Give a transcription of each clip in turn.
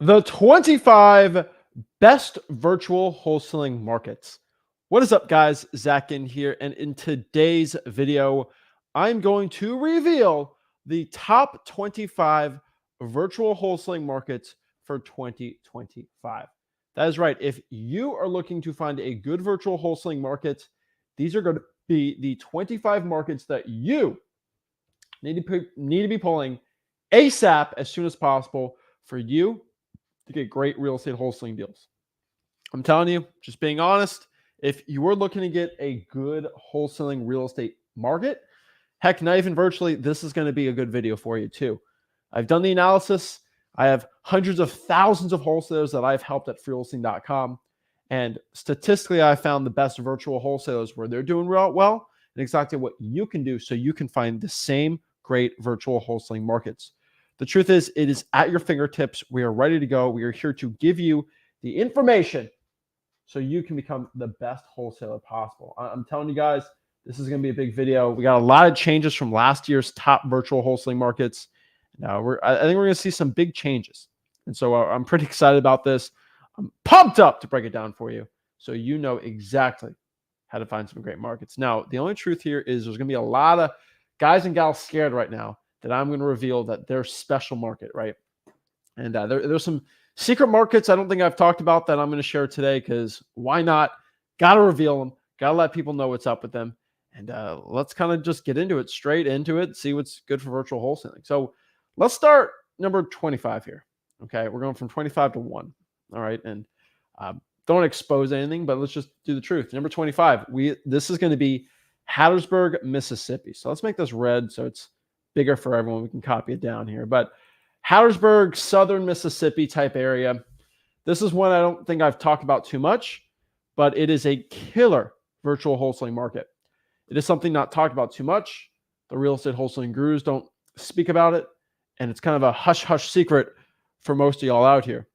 The 25 best virtual wholesaling markets. What is up, guys? Zach Ginn here, and in today's video, I'm going to reveal the top 25 virtual wholesaling markets for 2025. That is right. If you are looking to find a good virtual wholesaling market, these are going to be the 25 markets that you need to be pulling ASAP as soon as possible for you to get great real estate wholesaling deals. I'm telling you, just being honest, if you were looking to get a good wholesaling real estate market, heck, not even virtually, this is going to be a good video for you too. I've done the analysis. I have hundreds of thousands of wholesalers that I've helped at freewholesaling.com. And statistically, I found the best virtual wholesalers where they're doing real well and exactly what you can do so you can find the same great virtual wholesaling markets. The truth is, it is at your fingertips. We are ready to go. We are here to give you the information so you can become the best wholesaler possible. I'm telling you guys, this is going to be a big video. We got a lot of changes from last year's top virtual wholesaling markets. Now, I think we're going to see some big changes. And so I'm pretty excited about this. I'm pumped up to break it down for you so you know exactly how to find some great markets. Now, the only truth here is there's going to be a lot of guys and gals scared right now that I'm going to reveal that they're special market, right? And there's some secret markets I don't think I've talked about that I'm going to share today because why not? Got to reveal them. Got to let people know what's up with them. And let's kind of just get into it, straight into it, see what's good for virtual wholesaling. So let's start number 25 here. Okay, we're going from 25 to 1. All right, and don't expose anything, but let's just do the truth. Number 25, this is going to be Hattiesburg, Mississippi. So let's make this red so it's bigger for everyone. We can copy it down here. But Hattiesburg, southern Mississippi type area. This is one I don't think I've talked about too much, but it is a killer virtual wholesaling market. It is something not talked about too much. The real estate wholesaling gurus don't speak about it, and it's kind of a hush-hush secret for most of y'all out here.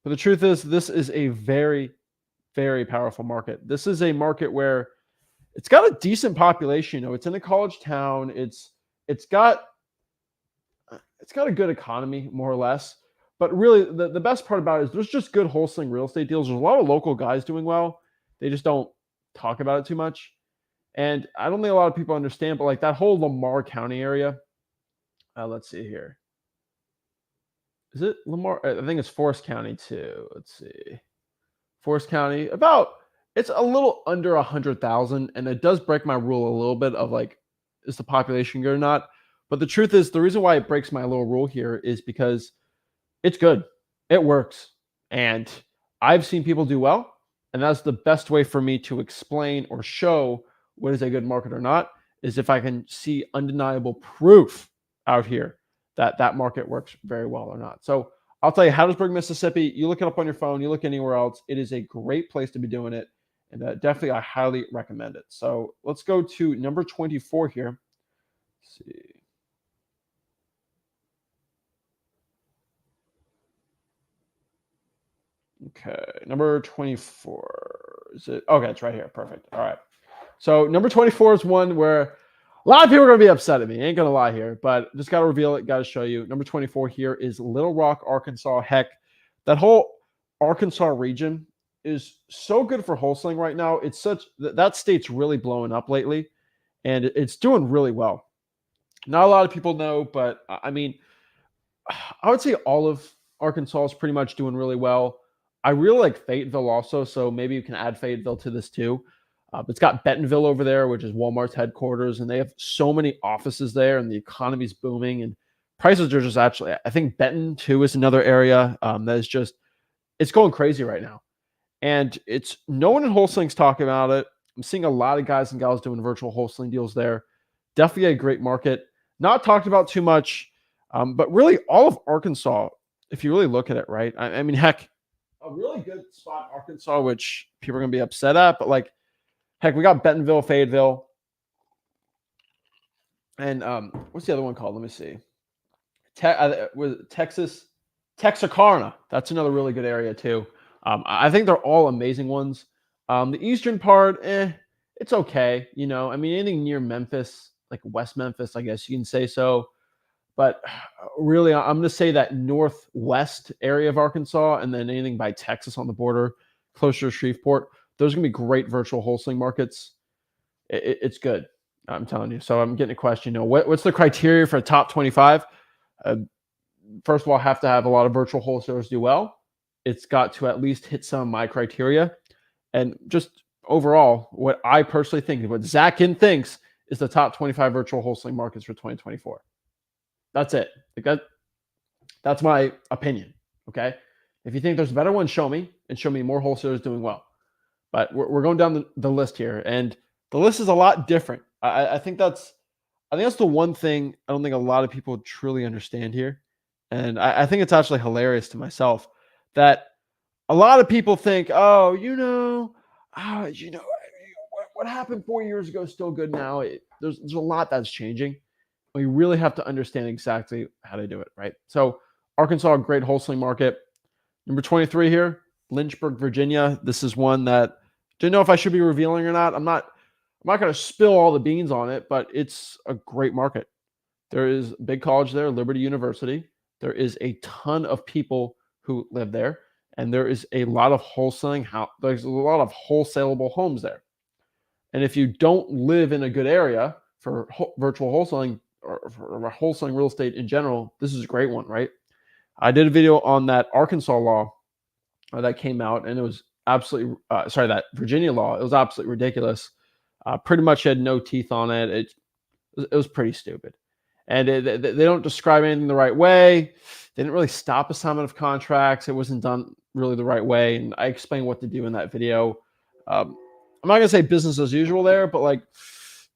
But the truth is, this is a very, very powerful market. This is a market where it's got a decent population. You know, it's in a college town. It's got a good economy, more or less. But really, the best part about it is there's just good wholesaling real estate deals. There's a lot of local guys doing well. They just don't talk about it too much. And I don't think a lot of people understand, but like that whole Lamar County area. Let's see here. Is it Lamar? I think it's Forest County too. Let's see. Forest County, it's a little under 100,000. And it does break my rule a little bit of like, is the population good or not? But the truth is, the reason why it breaks my little rule here is because it's good. It works. And I've seen people do well. And that's the best way for me to explain or show what is a good market or not, is if I can see undeniable proof out here that that market works very well or not. So I'll tell you, Hattiesburg, Mississippi, you look it up on your phone, you look anywhere else, it is a great place to be doing it. And definitely, I highly recommend it. So let's go to number 24 here. Let's see. Okay, number 24. Is it? Okay, it's right here. Perfect. All right. So number 24 is one where a lot of people are going to be upset at me. Ain't going to lie here, but just got to reveal it. Got to show you. Number 24 here is Little Rock, Arkansas. Heck, that whole Arkansas region is so good for wholesaling right now. It's that state's really blowing up lately, and it's doing really well. Not a lot of people know, but I mean, I would say all of Arkansas is pretty much doing really well. I really like Fayetteville also, so maybe you can add Fayetteville to this too. It's got Bentonville over there, which is Walmart's headquarters, and they have so many offices there, and the economy's booming, and prices are just actually, I think Benton too is another area that is just, it's going crazy right now. And it's no one in wholesaling's talking about it. I'm seeing a lot of guys and gals doing virtual wholesaling deals there. Definitely a great market. Not talked about too much, but really all of Arkansas, if you really look at it, right? I mean, heck, a really good spot, Arkansas, which people are going to be upset at, but like, heck, we got Bentonville, Fayetteville, and what's the other one called? Let me see. Texas, Texarkana. That's another really good area too. I think they're all amazing ones. The eastern part, it's okay. You know, I mean, anything near Memphis, like West Memphis, I guess you can say so. But really, I'm going to say that northwest area of Arkansas and then anything by Texas on the border, closer to Shreveport, those are going to be great virtual wholesaling markets. It's good. I'm telling you. So I'm getting a question. What's the criteria for a top 25? Uh, First of all, I have to have a lot of virtual wholesalers do well. It's got to at least hit some of my criteria. And just overall, what I personally think, what Zach Ginn thinks, is the top 25 virtual wholesaling markets for 2024. That's it. That's my opinion. Okay. If you think there's a better one, show me and show me more wholesalers doing well. But we're going down the list here, and the list is a lot different. I think that's the one thing I don't think a lot of people truly understand here, and I think it's actually hilarious to myself that a lot of people think, oh, what happened 4 years ago is still good now. There's a lot that's changing. We really have to understand exactly how to do it, right? So Arkansas, a great wholesaling market. Number 23 here, Lynchburg, Virginia. This is one that don't know if I should be revealing or not. I'm not going to spill all the beans on it, but it's a great market. There is a big college there, Liberty University. There is a ton of people who live there, and there is a lot of wholesaling. There's a lot of wholesalable homes there. And if you don't live in a good area for virtual wholesaling or for wholesaling real estate in general, this is a great one, right? I did a video on that Arkansas law that came out, and it was absolutely that Virginia law. It was absolutely ridiculous. Pretty much had no teeth on it. It was pretty stupid, and they don't describe anything the right way. They didn't really stop assignment of contracts. It wasn't done really the right way, and I explained what to do in that video. I'm not gonna say business as usual there, but like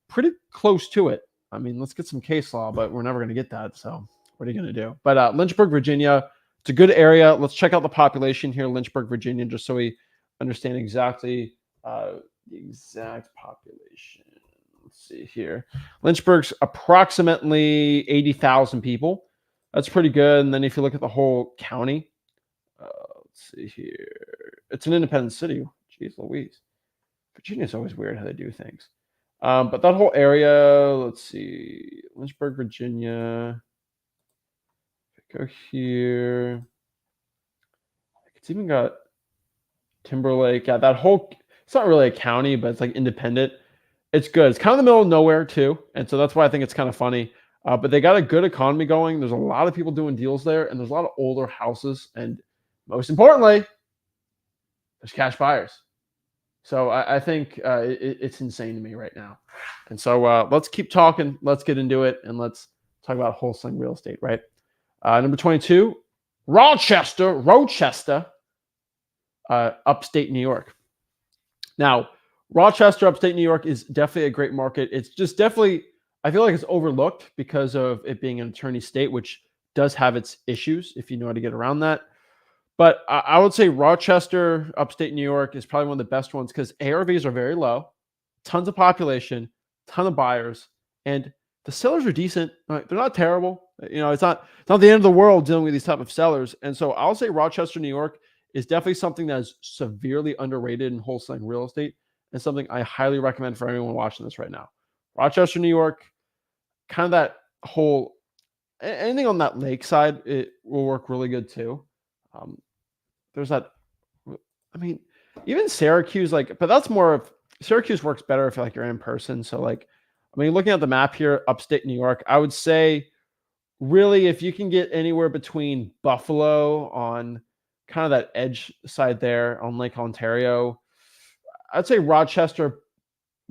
pretty close to it. I mean, let's get some case law, but we're never gonna get that. So what are you gonna do? But Lynchburg, Virginia, it's a good area. Let's check out the population here, Lynchburg, Virginia, just so we understand exactly the exact population. Let's see here. Lynchburg's approximately 80,000 people. That's pretty good. And then if you look at the whole county, let's see here. It's an independent city. Jeez Louise. Virginia's always weird how they do things. But that whole area, let's see. Lynchburg, Virginia. Go here. It's even got Timberlake. Yeah, that whole, it's not really a county, but it's like independent. It's good. It's kind of in the middle of nowhere too. And so that's why I think it's kind of funny. But they got a good economy going. There's a lot of people doing deals there, and there's a lot of older houses. And most importantly, there's cash buyers. So I think it's insane to me right now. And so let's keep talking. Let's get into it, and let's talk about wholesaling real estate, right? Number 22, Rochester, upstate New York. Now, Rochester, upstate New York is definitely a great market. It's just definitely, I feel like it's overlooked because of it being an attorney state, which does have its issues if you know how to get around that. But I would say Rochester, upstate New York is probably one of the best ones because ARVs are very low, tons of population, ton of buyers, and the sellers are decent. They're not terrible. It's not the end of the world dealing with these type of sellers. And so I'll say Rochester, New York is definitely something that is severely underrated in wholesaling real estate and something I highly recommend for anyone watching this right now. Rochester, New York, kind of that whole, anything on that lakeside, it will work really good too. There's that, I mean, even Syracuse, but that's more of, Syracuse works better if you're in person. So looking at the map here, upstate New York, I would say really if you can get anywhere between Buffalo on kind of that edge side there on Lake Ontario, I'd say Rochester,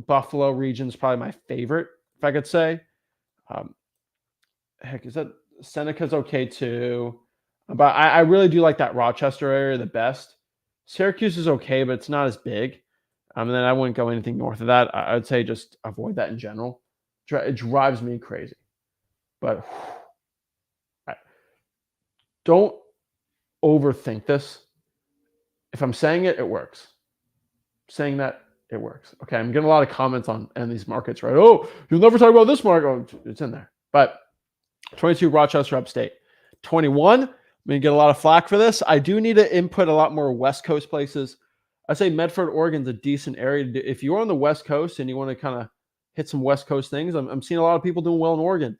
Buffalo region is probably my favorite, if I could say. Is that Seneca's okay too? But I really do like that Rochester area the best. Syracuse is okay, but it's not as big. And then I wouldn't go anything north of that. I would say just avoid that in general. It drives me crazy. But don't overthink this. If I'm saying it, it works. Saying that, it works. Okay, I'm getting a lot of comments on these markets, right? Oh, you'll never talk about this market. Oh, it's in there. But 22, Rochester, upstate. 21, I'm going to get a lot of flack for this. I do need to input a lot more West Coast places. I say Medford, Oregon's a decent area to do. If you're on the West Coast and you want to kind of hit some West Coast things, I'm seeing a lot of people doing well in Oregon.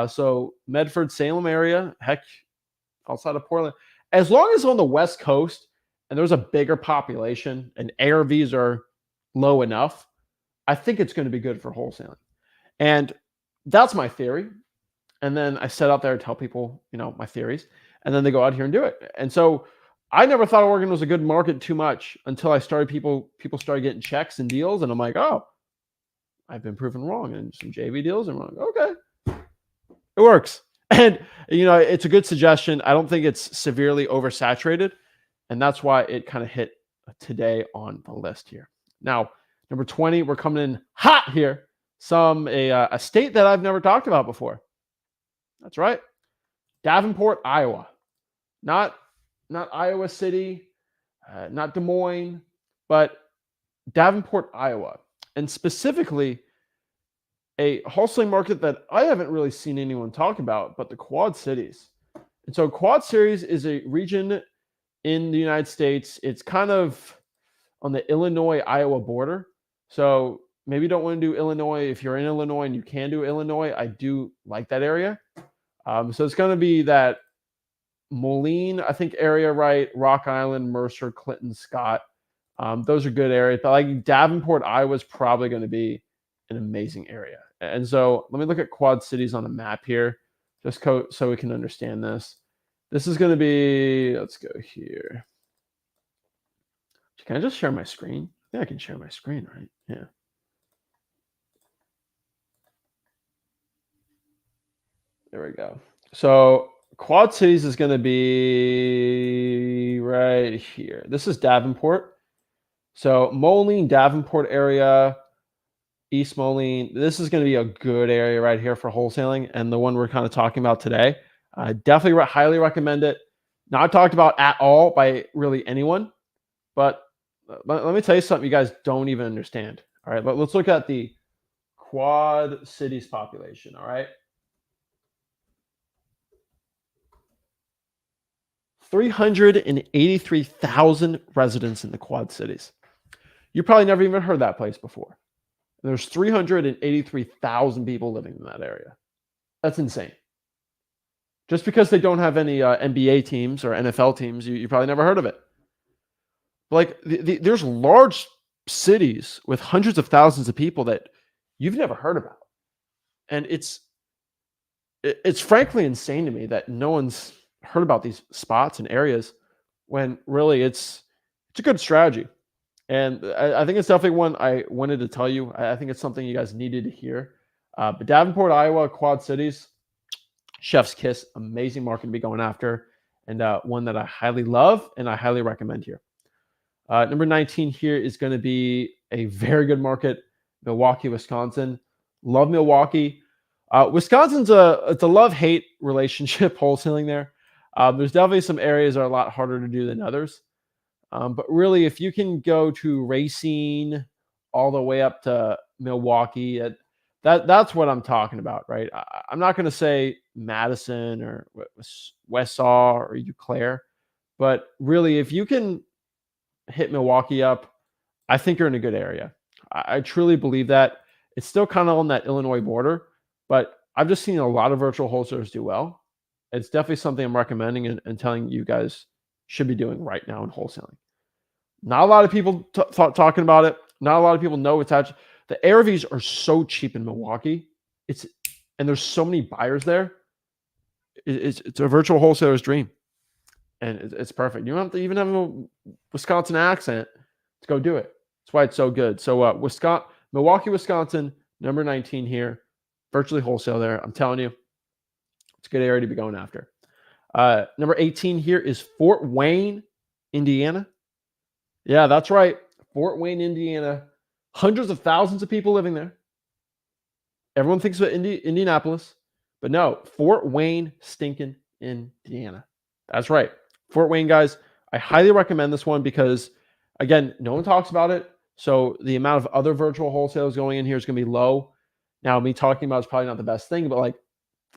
So Medford, Salem area, heck, outside of Portland, as long as on the West Coast and there's a bigger population and ARVs are low enough, I think it's going to be good for wholesaling. And that's my theory. And then I set out there to tell people, my theories, and then they go out here and do it. And so I never thought Oregon was a good market too much until I started people started getting checks and deals, and I'm like, oh, I've been proven wrong, and some JV deals, and I'm like, okay, it works. And it's a good suggestion. I don't think it's severely oversaturated, and that's why it kind of hit today on the list here. Now, number 20, we're coming in hot here. A state that I've never talked about before. That's right, Davenport, Iowa. Not Iowa City, not Des Moines, but Davenport, Iowa, and specifically a wholesaling market that I haven't really seen anyone talk about, but the Quad Cities. And so Quad Cities is a region in the United States. It's kind of on the Illinois-Iowa border. So maybe you don't want to do Illinois. If you're in Illinois and you can do Illinois, I do like that area. So it's going to be that Moline, I think, area, right? Rock Island, Mercer, Clinton, Scott. Those are good areas. But like Davenport, Iowa is probably going to be an amazing area. And so let me look at Quad Cities on a map here, just so we can understand this. This is going to be, let's go here. Can I just share my screen? I think I can share my screen, right? Yeah. There we go. So Quad Cities is going to be right here. This is Davenport. So Moline, Davenport area, East Moline. This is going to be a good area right here for wholesaling, and the one we're kind of talking about today. I definitely highly recommend it. Not talked about at all by really anyone, but let me tell you something you guys don't even understand. All right, let's look at the Quad Cities population. All right. 383,000 residents in the Quad Cities. You probably never even heard that place before. And there's 383,000 people living in that area. That's insane. Just because they don't have any NBA teams or NFL teams, you probably never heard of it. Like there's large cities with hundreds of thousands of people that you've never heard about. And it's frankly insane to me that no one's heard about these spots and areas when really it's a good strategy. And I think it's definitely one I wanted to tell you. I think it's something you guys needed to hear. But Davenport, Iowa, Quad Cities, chef's kiss, amazing market to be going after, and one that I highly love and I highly recommend here. Number 19 here is going to be a very good market, Milwaukee, Wisconsin. Love Milwaukee. Wisconsin's it's a love-hate relationship wholesaling there. There's definitely some areas that are a lot harder to do than others. But really, if you can go to Racine all the way up to Milwaukee, that's what I'm talking about, right? I'm not going to say Madison or Westsaw or Eau Claire, but really, if you can hit Milwaukee up, I think you're in a good area. I truly believe that. It's still kind of on that Illinois border, but I've just seen a lot of virtual wholesalers do well. It's definitely something I'm recommending and telling you guys should be doing right now in wholesaling. Not a lot of people talking about it. Not a lot of people know it's actually, the ARVs are so cheap in Milwaukee. And there's so many buyers there. It's a virtual wholesaler's dream. And it's perfect. You don't have to even have a Wisconsin accent to go do it. That's why it's so good. So Milwaukee, Wisconsin, number 19 here. Virtually wholesale there. I'm telling you, it's a good area to be going after. Number 18 here is Fort Wayne, Indiana. Yeah, that's right. Fort Wayne, Indiana. Hundreds of thousands of people living there. Everyone thinks about Indianapolis, but no, Fort Wayne, stinking Indiana. That's right. Fort Wayne, guys, I highly recommend this one because, again, no one talks about it. So the amount of other virtual wholesalers going in here is going to be low. Now, me talking about it's probably not the best thing, but like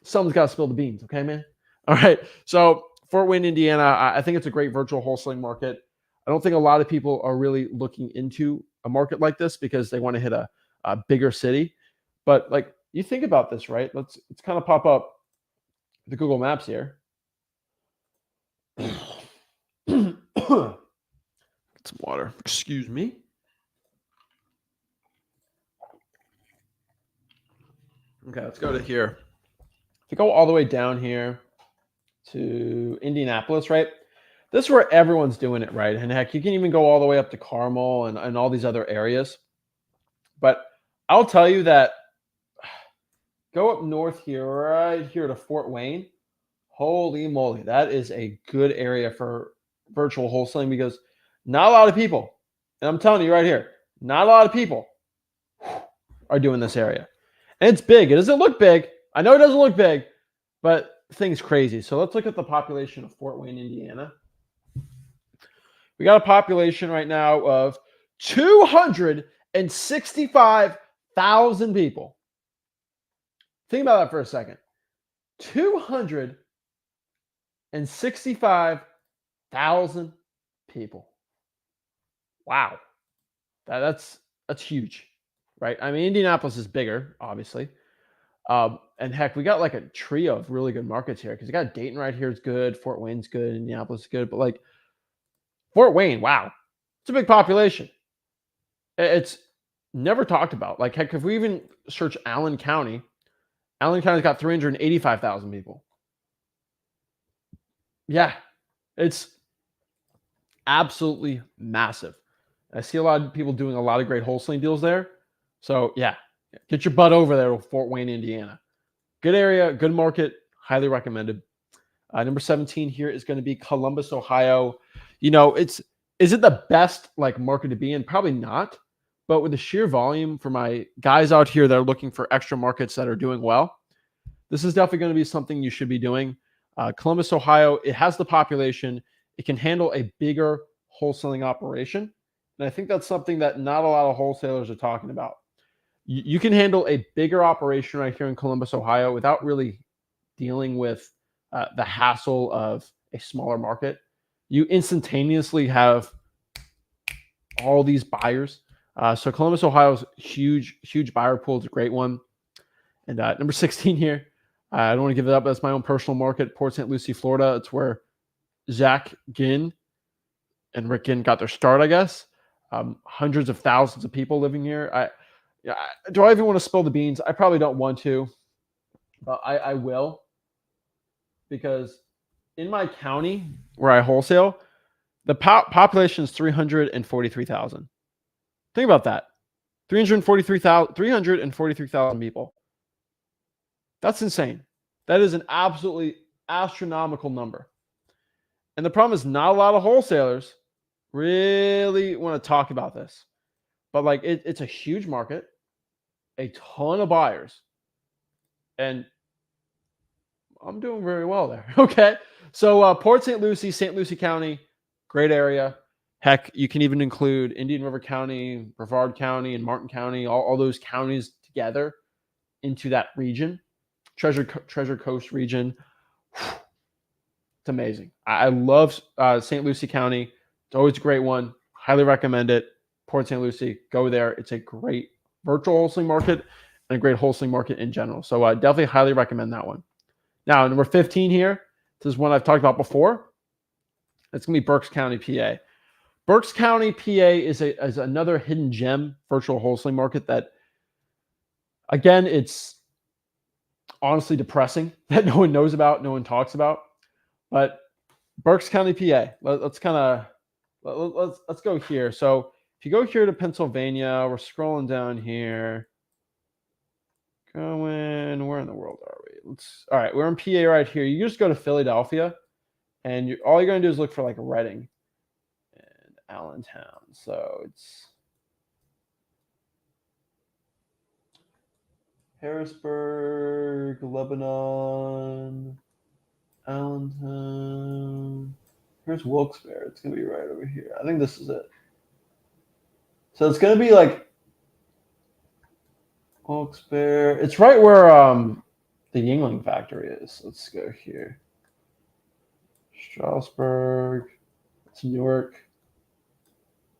someone's got to spill the beans. Okay, man? All right. So Fort Wayne, Indiana, I think it's a great virtual wholesaling market. I don't think a lot of people are really looking into a market like this because they want to hit a bigger city. But like, you think about this, right? Let's kind of pop up the Google Maps here. Get some water. Excuse me. Okay, let's go to here. If you go all the way down here to Indianapolis, right? This is where everyone's doing it, right? And heck, you can even go all the way up to Carmel and all these other areas. But I'll tell you that go up north here, right here to Fort Wayne. Holy moly, that is a good area for virtual wholesaling because not a lot of people, and I'm telling you right here, not a lot of people are doing this area. And it's big. It doesn't look big. I know it doesn't look big, but thing's crazy. So let's look at the population of Fort Wayne, Indiana. We got a population right now of 265,000 people. Think about that for a second. 265,000 people. Wow. That's huge, right? I mean, Indianapolis is bigger, obviously. And heck, we got like a trio of really good markets here because you got Dayton right here is good, Fort Wayne's good, Indianapolis is good, but like Fort Wayne, wow, it's a big population. It's never talked about. Like heck, if we even search Allen County's got 385,000 people. Yeah, it's absolutely massive. I see a lot of people doing a lot of great wholesaling deals there. So yeah, get your butt over there to Fort Wayne, Indiana. Good area, good market, highly recommended. Number 17 here is going to be Columbus, Ohio. You know, is it the best like market to be in? Probably not. But with the sheer volume for my guys out here that are looking for extra markets that are doing well, this is definitely going to be something you should be doing. Columbus, Ohio, it has the population. It can handle a bigger wholesaling operation. And I think that's something that not a lot of wholesalers are talking about. You can handle a bigger operation right here in Columbus, Ohio without really dealing with the hassle of a smaller market. You instantaneously have all these buyers. So Columbus, Ohio is huge buyer pool. It's a great one. And number 16 here, I don't want to give it up. That's my own personal market, Port St. Lucie, Florida. It's where Zach Ginn and Rick Ginn got their start, I guess. Hundreds of thousands of people living here. Do I even want to spill the beans? I probably don't want to, but I will. Because in my county where I wholesale, the population is 343,000. Think about that. 343,000 people. That's insane. That is an absolutely astronomical number. And the problem is not a lot of wholesalers really want to talk about this. But like it's a huge market, a ton of buyers. And I'm doing very well there. Okay. So Port St. Lucie County, great area. Heck, you can even include Indian River County, Brevard County, and Martin County, all those counties together into that region, Treasure Coast region. It's amazing. I love St. Lucie County. It's always a great one. Highly recommend it. Port St. Lucie, go there. It's a great virtual wholesaling market and a great wholesaling market in general. So definitely highly recommend that one. Now, number 15 here, this is one I've talked about before. It's going to be Berks County, PA. Berks County, PA is another hidden gem virtual wholesaling market that, again, it's honestly depressing that no one knows about, no one talks about. But Berks County, PA, let's go here. So if you go here to Pennsylvania, we're scrolling down here. Where in the world are we? All right, we're in PA right here. You just go to Philadelphia, and all you're going to do is look for like Reading and Allentown. So it's Harrisburg, Lebanon, Allentown. Here's Wilkes-Barre. It's going to be right over here. I think this is it. So it's going to be like Wilkes-Barre. It's right where the Yuengling factory is. Let's go here. Strasburg. It's Newark.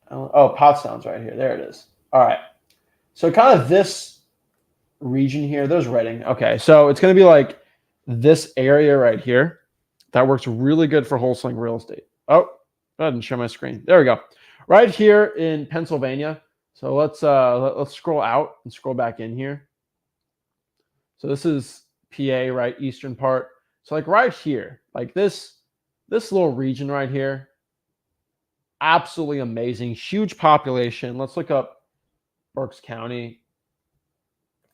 Oh, Pottstown's right here. There it is. All right. So kind of this region here. There's Reading. Okay, so it's going to be like this area right here. That works really good for wholesaling real estate. Oh, go ahead and share my screen. There we go. Right here in Pennsylvania. So let's scroll out and scroll back in here. So this is PA, right? Eastern part. So like right here, like this little region right here, absolutely amazing. Huge population. Let's look up Berks County.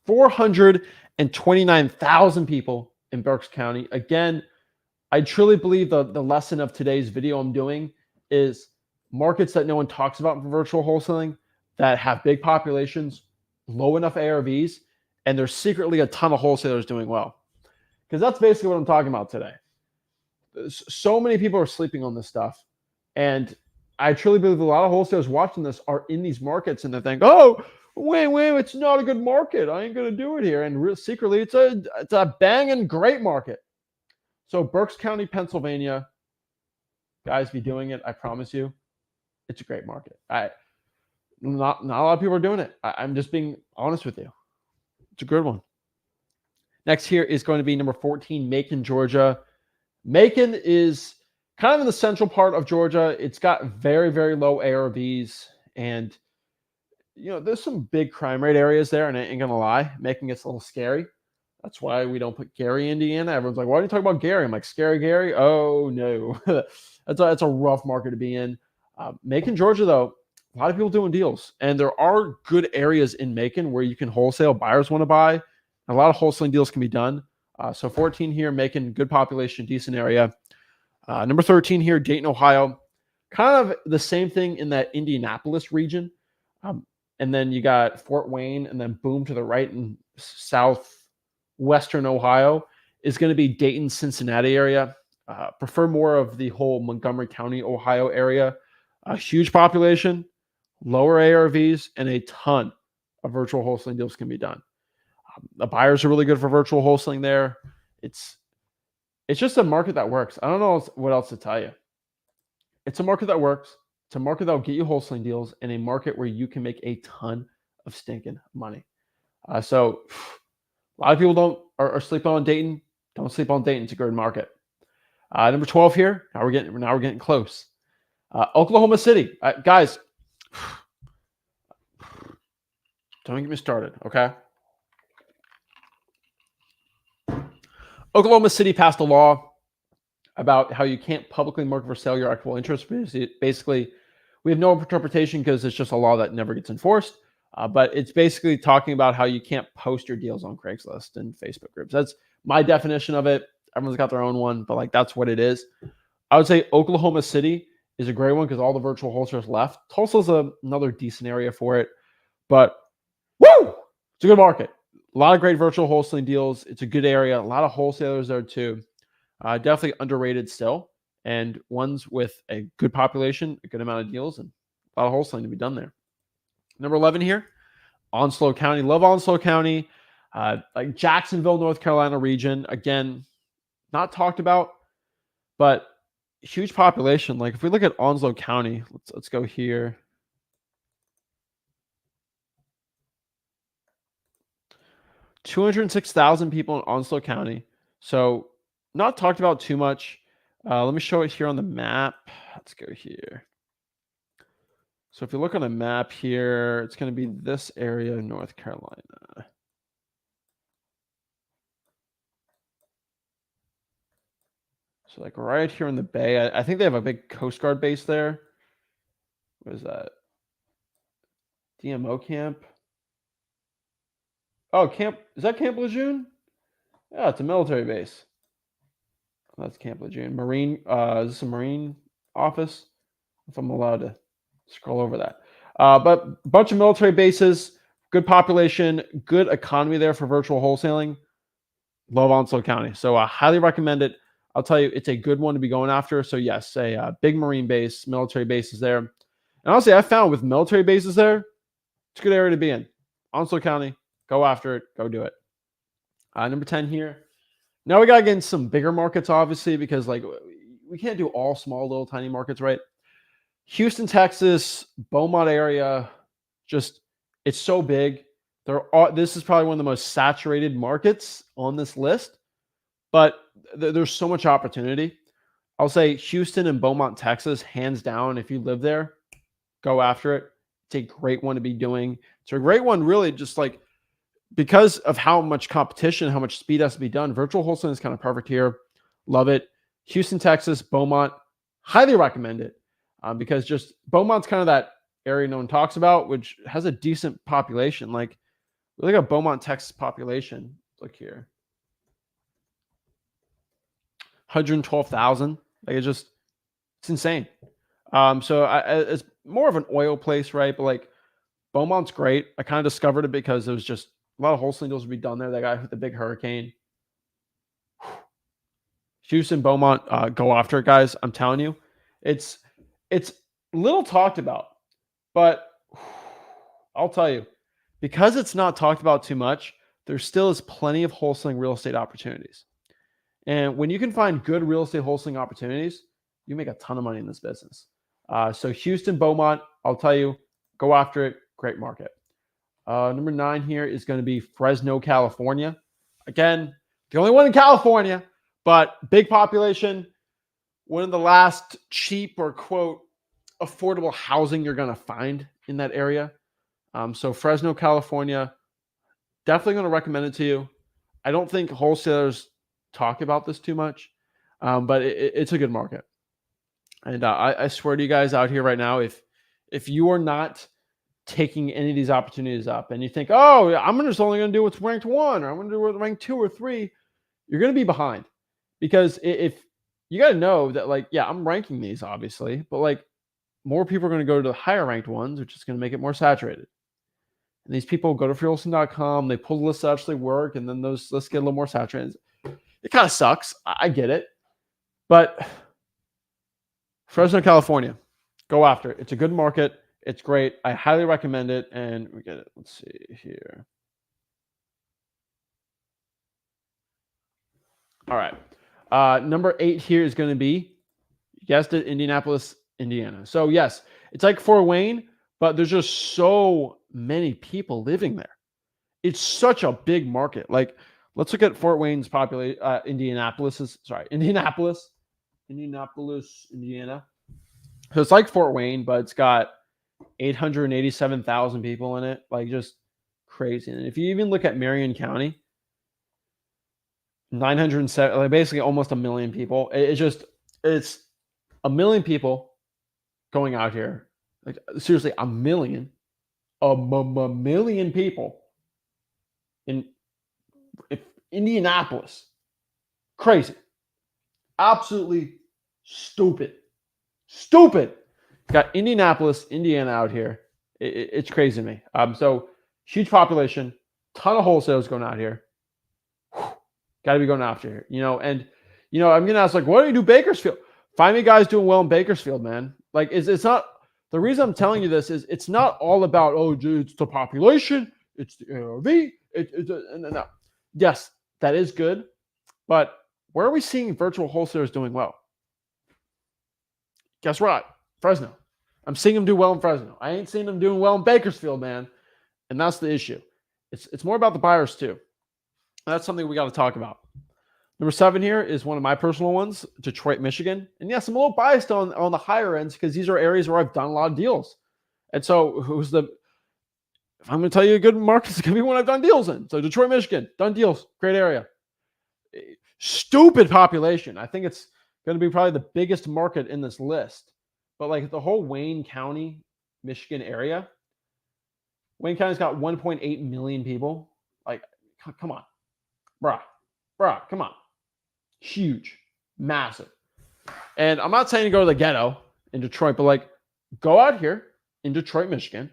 429,000 people in Berks County. Again, I truly believe the lesson of today's video I'm doing is markets that no one talks about for virtual wholesaling that have big populations, low enough ARVs, and there's secretly a ton of wholesalers doing well. Because that's basically what I'm talking about today. So many people are sleeping on this stuff. And I truly believe a lot of wholesalers watching this are in these markets and they think, oh, wait, it's not a good market. I ain't going to do it here. And secretly, it's a banging great market. So Berks County, Pennsylvania, guys, be doing it. I promise you, it's a great market. Not a lot of people are doing it. I'm just being honest with you. It's a good one. Next here is going to be number 14, Macon, Georgia. Macon is kind of in the central part of Georgia. It's got very, very low ARVs, and there's some big crime rate areas there, and I ain't gonna lie, Macon gets a little scary. That's why we don't put Gary, Indiana. Everyone's like, why don't you talk about Gary? I'm like, scary Gary? Oh, no. That's a rough market to be in. Macon, Georgia, though, a lot of people doing deals. And there are good areas in Macon where you can wholesale. Buyers want to buy. A lot of wholesaling deals can be done. So 14 here, Macon, good population, decent area. Number 13 here, Dayton, Ohio. Kind of the same thing in that Indianapolis region. And then you got Fort Wayne, and then boom to the right in southwestern Ohio is going to be Dayton, Cincinnati area. Prefer more of the whole Montgomery County, Ohio area. A huge population, lower ARVs, and a ton of virtual wholesaling deals can be done. The buyers are really good for virtual wholesaling there. It's just a market that works. I don't know what else to tell you. It's a market that works. It's a market that will get you wholesaling deals, and a market where you can make a ton of stinking money. So a lot of people are sleeping on Dayton. Don't sleep on Dayton. It's a good market. Number 12 here. Now we're getting close. Oklahoma City, guys. Don't get me started, okay? Oklahoma City passed a law about how you can't publicly market for sale your actual interest. Basically, we have no interpretation because it's just a law that never gets enforced. But it's basically talking about how you can't post your deals on Craigslist and Facebook groups. That's my definition of it. Everyone's got their own one, but that's what it is. I would say Oklahoma City is a great one because all the virtual wholesalers left. Tulsa's another decent area for it, but it's a good market. A lot of great virtual wholesaling deals. It's a good area. A lot of wholesalers there too. Definitely underrated still, and ones with a good population, a good amount of deals, and a lot of wholesaling to be done there. Number 11 here, Onslow County. Love Onslow County. Like Jacksonville, North Carolina region. Again, not talked about, but huge population. Like if we look at Onslow County, let's go here. $206,000 people in Onslow County. So not talked about too much. Let me show it here on the map. Let's go here. So if you look on a map here, it's going to be this area in North Carolina. So like right here in the Bay, I think they have a big Coast Guard base there. What is that? DMO camp. Oh, is that Camp Lejeune? Yeah, it's a military base. That's Camp Lejeune. Marine, is this a Marine office? If I'm allowed to scroll over that. But a bunch of military bases, good population, good economy there for virtual wholesaling. Love Onslow County. So I highly recommend it. I'll tell you, it's a good one to be going after. So yes, a big Marine base, military bases there. And honestly, I found with military bases there, it's a good area to be in. Onslow County, go after it, go do it. Number 10 here. Now we got to get in some bigger markets, obviously, because we can't do all small, little, tiny markets, right? Houston, Texas, Beaumont area, just it's so big. This is probably one of the most saturated markets on this list, but there's so much opportunity. I'll say Houston and Beaumont, Texas, hands down. If you live there, go after it. It's a great one to be doing. It's a great one, really, just like because of how much competition, how much speed has to be done. Virtual wholesaling is kind of perfect here. Love it. Houston, Texas, Beaumont, highly recommend it because just Beaumont's kind of that area no one talks about, which has a decent population. Like, look at Beaumont, Texas population. Look here, 112,000. Like, it's insane. So it's more of an oil place, right? But like Beaumont's great. I kind of discovered it because there was just a lot of wholesaling deals would be done there. That guy with the big hurricane. Houston, Beaumont, go after it, guys. I'm telling you, it's little talked about, but I'll tell you, because it's not talked about too much, there still is plenty of wholesaling real estate opportunities. And when you can find good real estate wholesaling opportunities, you make a ton of money in this business. So Houston, Beaumont, I'll tell you, go after it. Great market. Number 9 here is going to be Fresno, California. Again, the only one in California, but big population. One of the last cheap or quote affordable housing you're going to find in that area. So Fresno, California, definitely going to recommend it to you. I don't think wholesalers talk about this too much, but it's a good market. And I swear to you guys out here right now, if you are not taking any of these opportunities up and you think, oh, I'm just only going to do what's ranked 1 or I'm going to do what's ranked 2 or 3, you're going to be behind. Because if you got to know that, like, yeah, I'm ranking these obviously, but like more people are going to go to the higher ranked ones, which is going to make it more saturated. And these people go to freewholesaling.com, they pull the lists that actually work, and then those lists get a little more saturated. It kind of sucks. I get it. But Fresno, California, go after it. It's a good market. It's great. I highly recommend it. And we get it. Let's see here. All right. Number 8 here is going to be, you guessed it, Indianapolis, Indiana. So yes, it's like Fort Wayne, but there's just so many people living there. It's such a big market. Like, let's look at Fort Wayne's population. Indianapolis, Indiana. So it's like Fort Wayne, but it's got 887,000 people in it. Like, just crazy. And if you even look at Marion County, 907, like basically almost a million people. It's a million people going out here. Like, seriously, a million people in Indianapolis. Crazy. Absolutely stupid. Got Indianapolis, Indiana out here. It's crazy to me. So huge population, ton of wholesalers going out here. Got to be going after here, and I'm gonna ask, like, what do you do Bakersfield? Find me guys doing well in Bakersfield, man. Like, it's not, the reason I'm telling you this is it's not all about, oh, dude, it's the population, it's the ARV, no. Yes, that is good, but where are we seeing virtual wholesalers doing well? Guess what? Fresno. I'm seeing them do well in Fresno. I ain't seeing them doing well in Bakersfield, man. And that's the issue. It's more about the buyers too. That's something we got to talk about. Number 7 here is one of my personal ones, Detroit, Michigan. And yes, I'm a little biased on the higher ends because these are areas where I've done a lot of deals. And so if I'm going to tell you a good market, it's going to be one I've done deals in. So Detroit, Michigan, done deals, great area. Stupid population. I think it's going to be probably the biggest market in this list. But like the whole Wayne County, Michigan area, Wayne County's got 1.8 million people. Like, come on. Bruh, come on. Huge, massive. And I'm not saying to go to the ghetto in Detroit, but like go out here in Detroit, Michigan,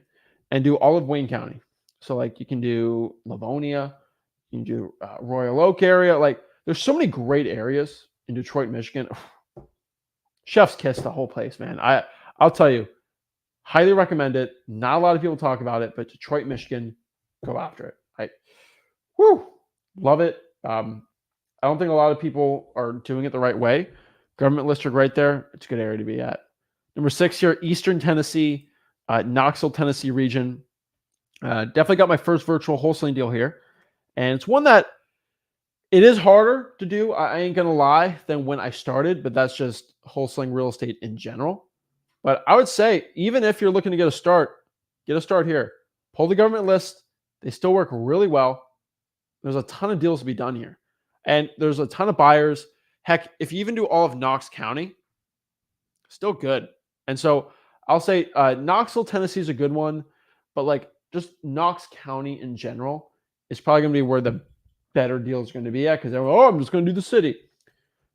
and do all of Wayne County. So like you can do Livonia, you can do Royal Oak area. Like, there's so many great areas in Detroit, Michigan. Chef's kiss the whole place, man. I'll tell you, highly recommend it. Not a lot of people talk about it, but Detroit, Michigan, go after it. Love it. I don't think a lot of people are doing it the right way. Government lists are great there. It's a good area to be at. Number 6 here, Eastern Tennessee, Knoxville, Tennessee region. Definitely got my first virtual wholesaling deal here. And it's one that it is harder to do. I ain't gonna lie than when I started, but that's just wholesaling real estate in general. But I would say, even if you're looking to get a start here. Pull the government list. They still work really well. There's a ton of deals to be done here. And there's a ton of buyers. Heck, if you even do all of Knox County, still good. And so I'll say Knoxville, Tennessee is a good one, but like just Knox County in general is probably going to be where the better deal is going to be at because they're, oh, I'm just going to do the city.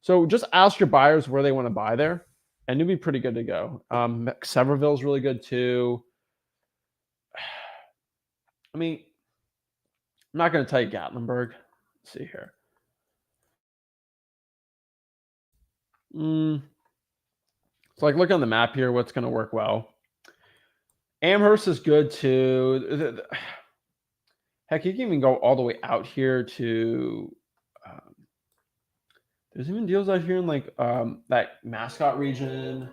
So just ask your buyers where they want to buy there, and you'll be pretty good to go. Sevierville is really good too. I mean, I'm not going to tell you Gatlinburg. Let's see here. So like look on the map here, what's going to work well. Amherst is good too. Heck, you can even go all the way out here to. There's even deals out here in like that Mascot region,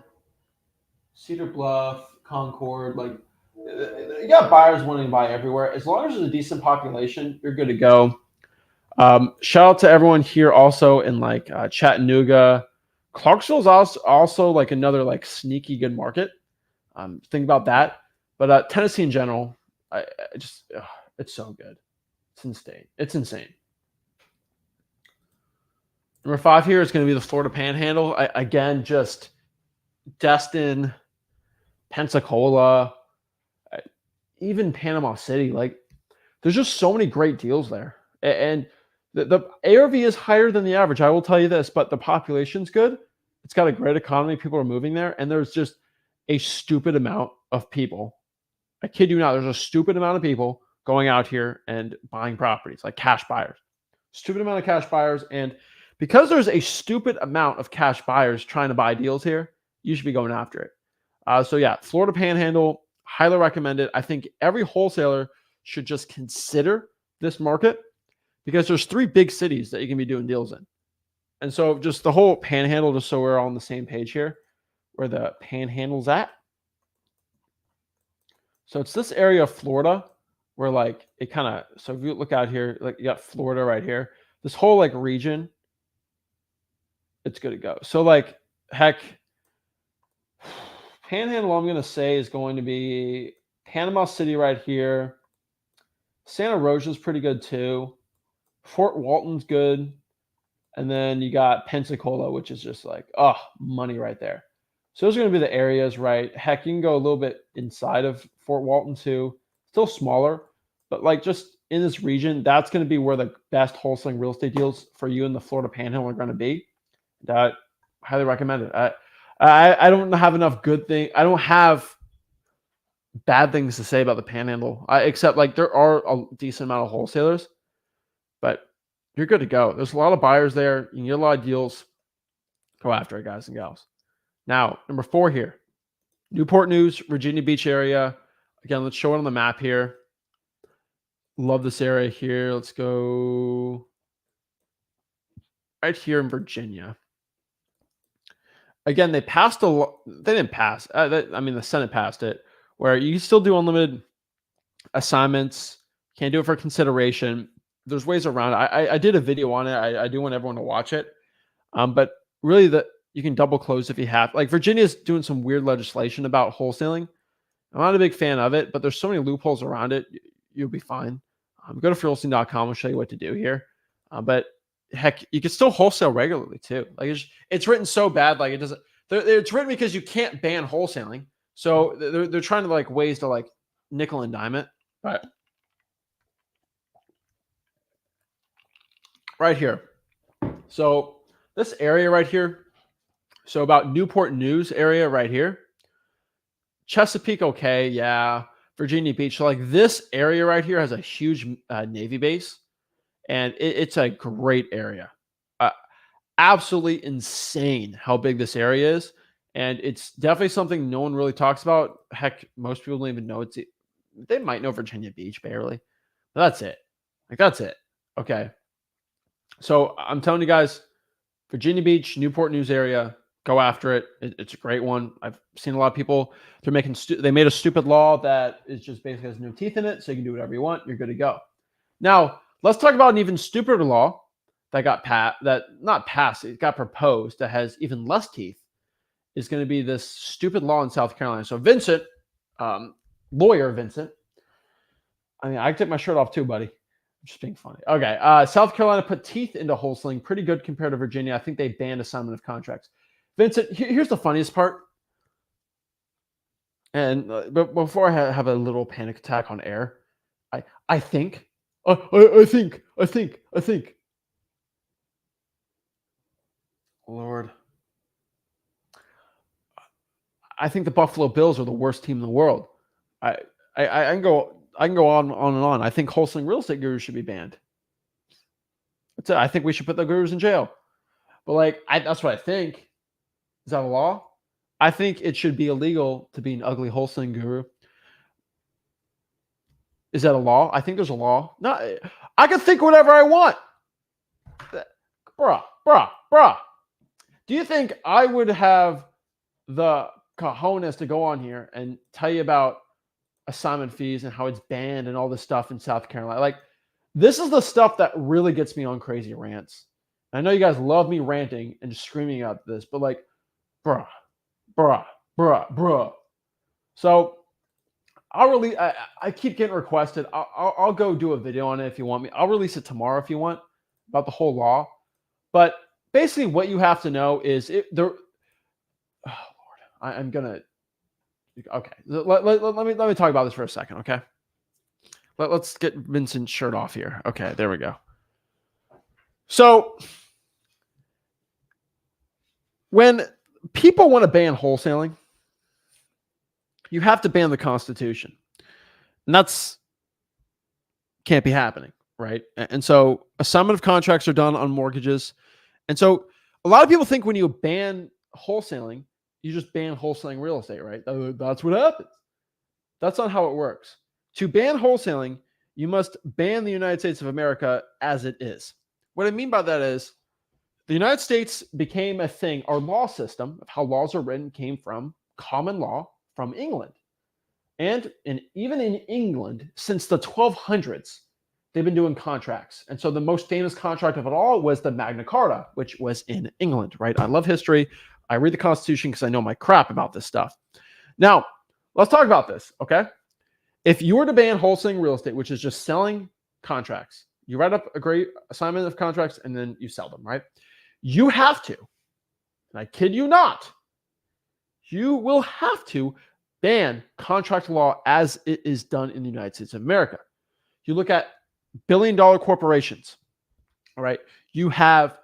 Cedar Bluff, Concord. Like you got buyers wanting to buy everywhere. As long as there's a decent population, you're good to go. Shout out to everyone here also in like Chattanooga. Clarksville's also like another like sneaky good market. Think about that. But Tennessee in general, I just it's so good. It's insane. It's insane. Number 5 here is going to be the Florida Panhandle. Again, just Destin, Pensacola, even Panama City. Like, there's just so many great deals there. And the ARV is higher than the average. I will tell you this, but the population's good. It's got a great economy. People are moving there. And there's just a stupid amount of people. I kid you not. There's a stupid amount of people going out here and buying properties, like cash buyers. Stupid amount of cash buyers. And because there's a stupid amount of cash buyers trying to buy deals here, you should be going after it. So yeah, Florida Panhandle, highly recommend it. I think every wholesaler should just consider this market because there's 3 big cities that you can be doing deals in. And so just the whole Panhandle, just so we're all on the same page here, where the Panhandle's at. So it's this area of Florida where like it kind of, so if you look out here, like you got Florida right here, this whole like region, it's good to go. So like, heck, Panhandle, I'm going to say is going to be Panama City right here. Santa Rosa's pretty good too. Fort Walton's good. And then you got Pensacola, which is just like, oh, money right there. So those are going to be the areas, right? Heck, you can go a little bit inside of Fort Walton too. Still smaller, but like just in this region, that's going to be where the best wholesaling real estate deals for you in the Florida Panhandle are going to be. That highly recommend it. I don't have enough good things. I don't have bad things to say about the Panhandle, except like there are a decent amount of wholesalers, but you're good to go. There's a lot of buyers there. You can get a lot of deals. Go after it, guys and gals. Now, number 4 here, Newport News, Virginia Beach area. Again, let's show it on the map here. Love this area here. Let's go right here in Virginia. Again, they passed a. They didn't pass. I mean, the Senate passed it, where you can still do unlimited assignments. Can't do it for consideration. There's ways around it. I did a video on it. I do want everyone to watch it. But really, you can double close if you have. Like Virginia's doing some weird legislation about wholesaling. I'm not a big fan of it, but there's so many loopholes around it. You'll be fine. Go to freewholesaling.com. I'll show you what to do here. But heck, you can still wholesale regularly too. Like it's written so bad, like it doesn't. It's written because you can't ban wholesaling, so they're trying to like ways to like nickel and dime it. But right here, so this area right here, so about Newport News area right here, Chesapeake, okay, yeah, Virginia Beach. So like this area right here has a huge Navy base. And it's a great area. Absolutely insane how big this area is. And it's definitely something no one really talks about. Heck, most people don't even know it's. They might know Virginia Beach barely. But that's it. Like, that's it. Okay. So I'm telling you guys, Virginia Beach, Newport News area, Go after it. It's a great one. I've seen a lot of people. They made a stupid law that is just basically has no teeth in it, so you can do whatever you want. You're good to go. Now let's talk about an even stupider law that got not passed. It got proposed that has even less teeth. Is going to be this stupid law in South Carolina. So Vincent, lawyer Vincent. I mean, I took my shirt off too, buddy. I'm just being funny. Okay. South Carolina put teeth into wholesaling, pretty good compared to Virginia. I think they banned assignment of contracts. Vincent, here's the funniest part. And but before I have a little panic attack on air, I think, I think. Lord, I think the Buffalo Bills are the worst team in the world. I can go on and on. I think wholesaling real estate gurus should be banned. That's it. I think we should put the gurus in jail. But like, that's what I think. Is that a law? I think it should be illegal to be an ugly wholesaling guru. Is that a law? I think there's a law. No, I can think whatever I want. Bruh. Do you think I would have the cojones to go on here and tell you about assignment fees and how it's banned and all this stuff in South Carolina? Like, this is the stuff that really gets me on crazy rants. I know you guys love me ranting and screaming out this, but like, bruh. So I keep getting requested. I'll go do a video on it if you want me. I'll release it tomorrow if you want about the whole law. But basically, what you have to know is oh Lord, I'm gonna. Okay, let me talk about this for a second. Okay, let's get Vincent's shirt off here. Okay, there we go. So when people want to ban wholesaling, you have to ban the Constitution. And that's can't be happening, right? And so assignment of contracts are done on mortgages. And so a lot of people think when you ban wholesaling, you just ban wholesaling real estate, right? That's what happens. That's not how it works. To ban wholesaling, you must ban the United States of America as it is. What I mean by that is the United States became a thing. Our law system of how laws are written came from common law from England. And even in England, since the 1200s, they've been doing contracts. And so the most famous contract of it all was the Magna Carta, which was in England, right? I love history. I read the Constitution because I know my crap about this stuff. Now, let's talk about this, okay? If you were to ban wholesaling real estate, which is just selling contracts, you write up a great assignment of contracts and then you sell them, right? You have to, and I kid you not, you will have to ban contract law as it is done in the United States of America. You look at billion-dollar corporations, all right? You have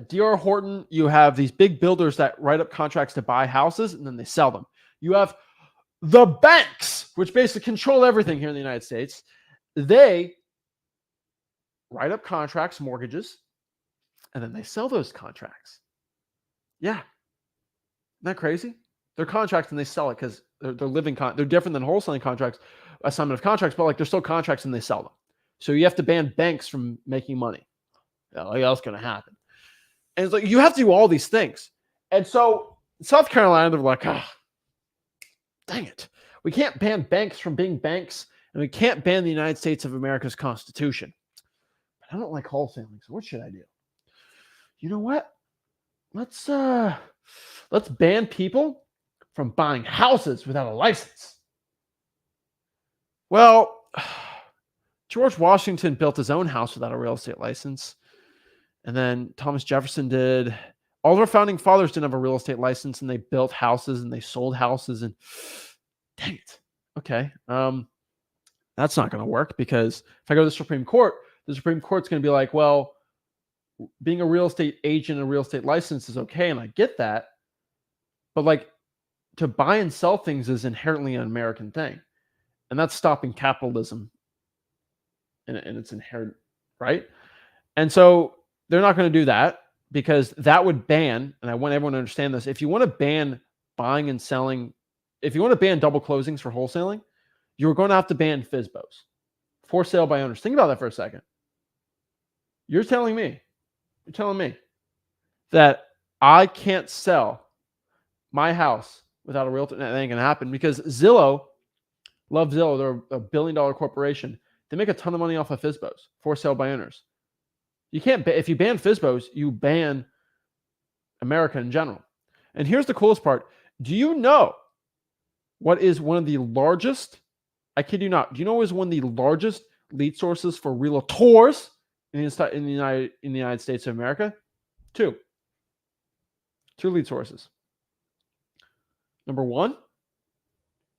D.R. Horton, you have these big builders that write up contracts to buy houses and then they sell them. You have the banks, which basically control everything here in the United States. They write up contracts, mortgages, and then they sell those contracts. Yeah. Isn't that crazy? They're contracts and they sell it because they're living they're different than wholesaling contracts, assignment of contracts, but like they're still contracts and they sell them. So you have to ban banks from making money. Like else going to happen. And it's like you have to do all these things. And so South Carolina, they're like, dang it. We can't ban banks from being banks, and we can't ban the United States of America's Constitution. But I don't like wholesaling, so what should I do? You know what? Let's ban people from buying houses without a license. Well, George Washington built his own house without a real estate license. And then Thomas Jefferson did. All of our founding fathers didn't have a real estate license, and they built houses and they sold houses. And dang it. Okay. That's not going to work because if I go to the Supreme Court's going to be like, well, being a real estate agent and a real estate license is okay. And I get that. But like to buy and sell things is inherently an American thing. And that's stopping capitalism. And it's inherent, right? And so they're not going to do that because that would ban, and I want everyone to understand this, if you want to ban buying and selling, if you want to ban double closings for wholesaling, you're going to have to ban FSBOs, for sale by owners. Think about that for a second. You're telling me that I can't sell my house without a realtor. That ain't gonna happen because Zillow, love Zillow. They're a billion-dollar corporation. They make a ton of money off of FSBOs, for sale by owners. You can't, if you ban FSBOs, you ban America in general. And here's the coolest part. Do you know what is one of the largest, I kid you not, do you know what is one of the largest lead sources for realtors in the United States of America? Two lead sources. Number one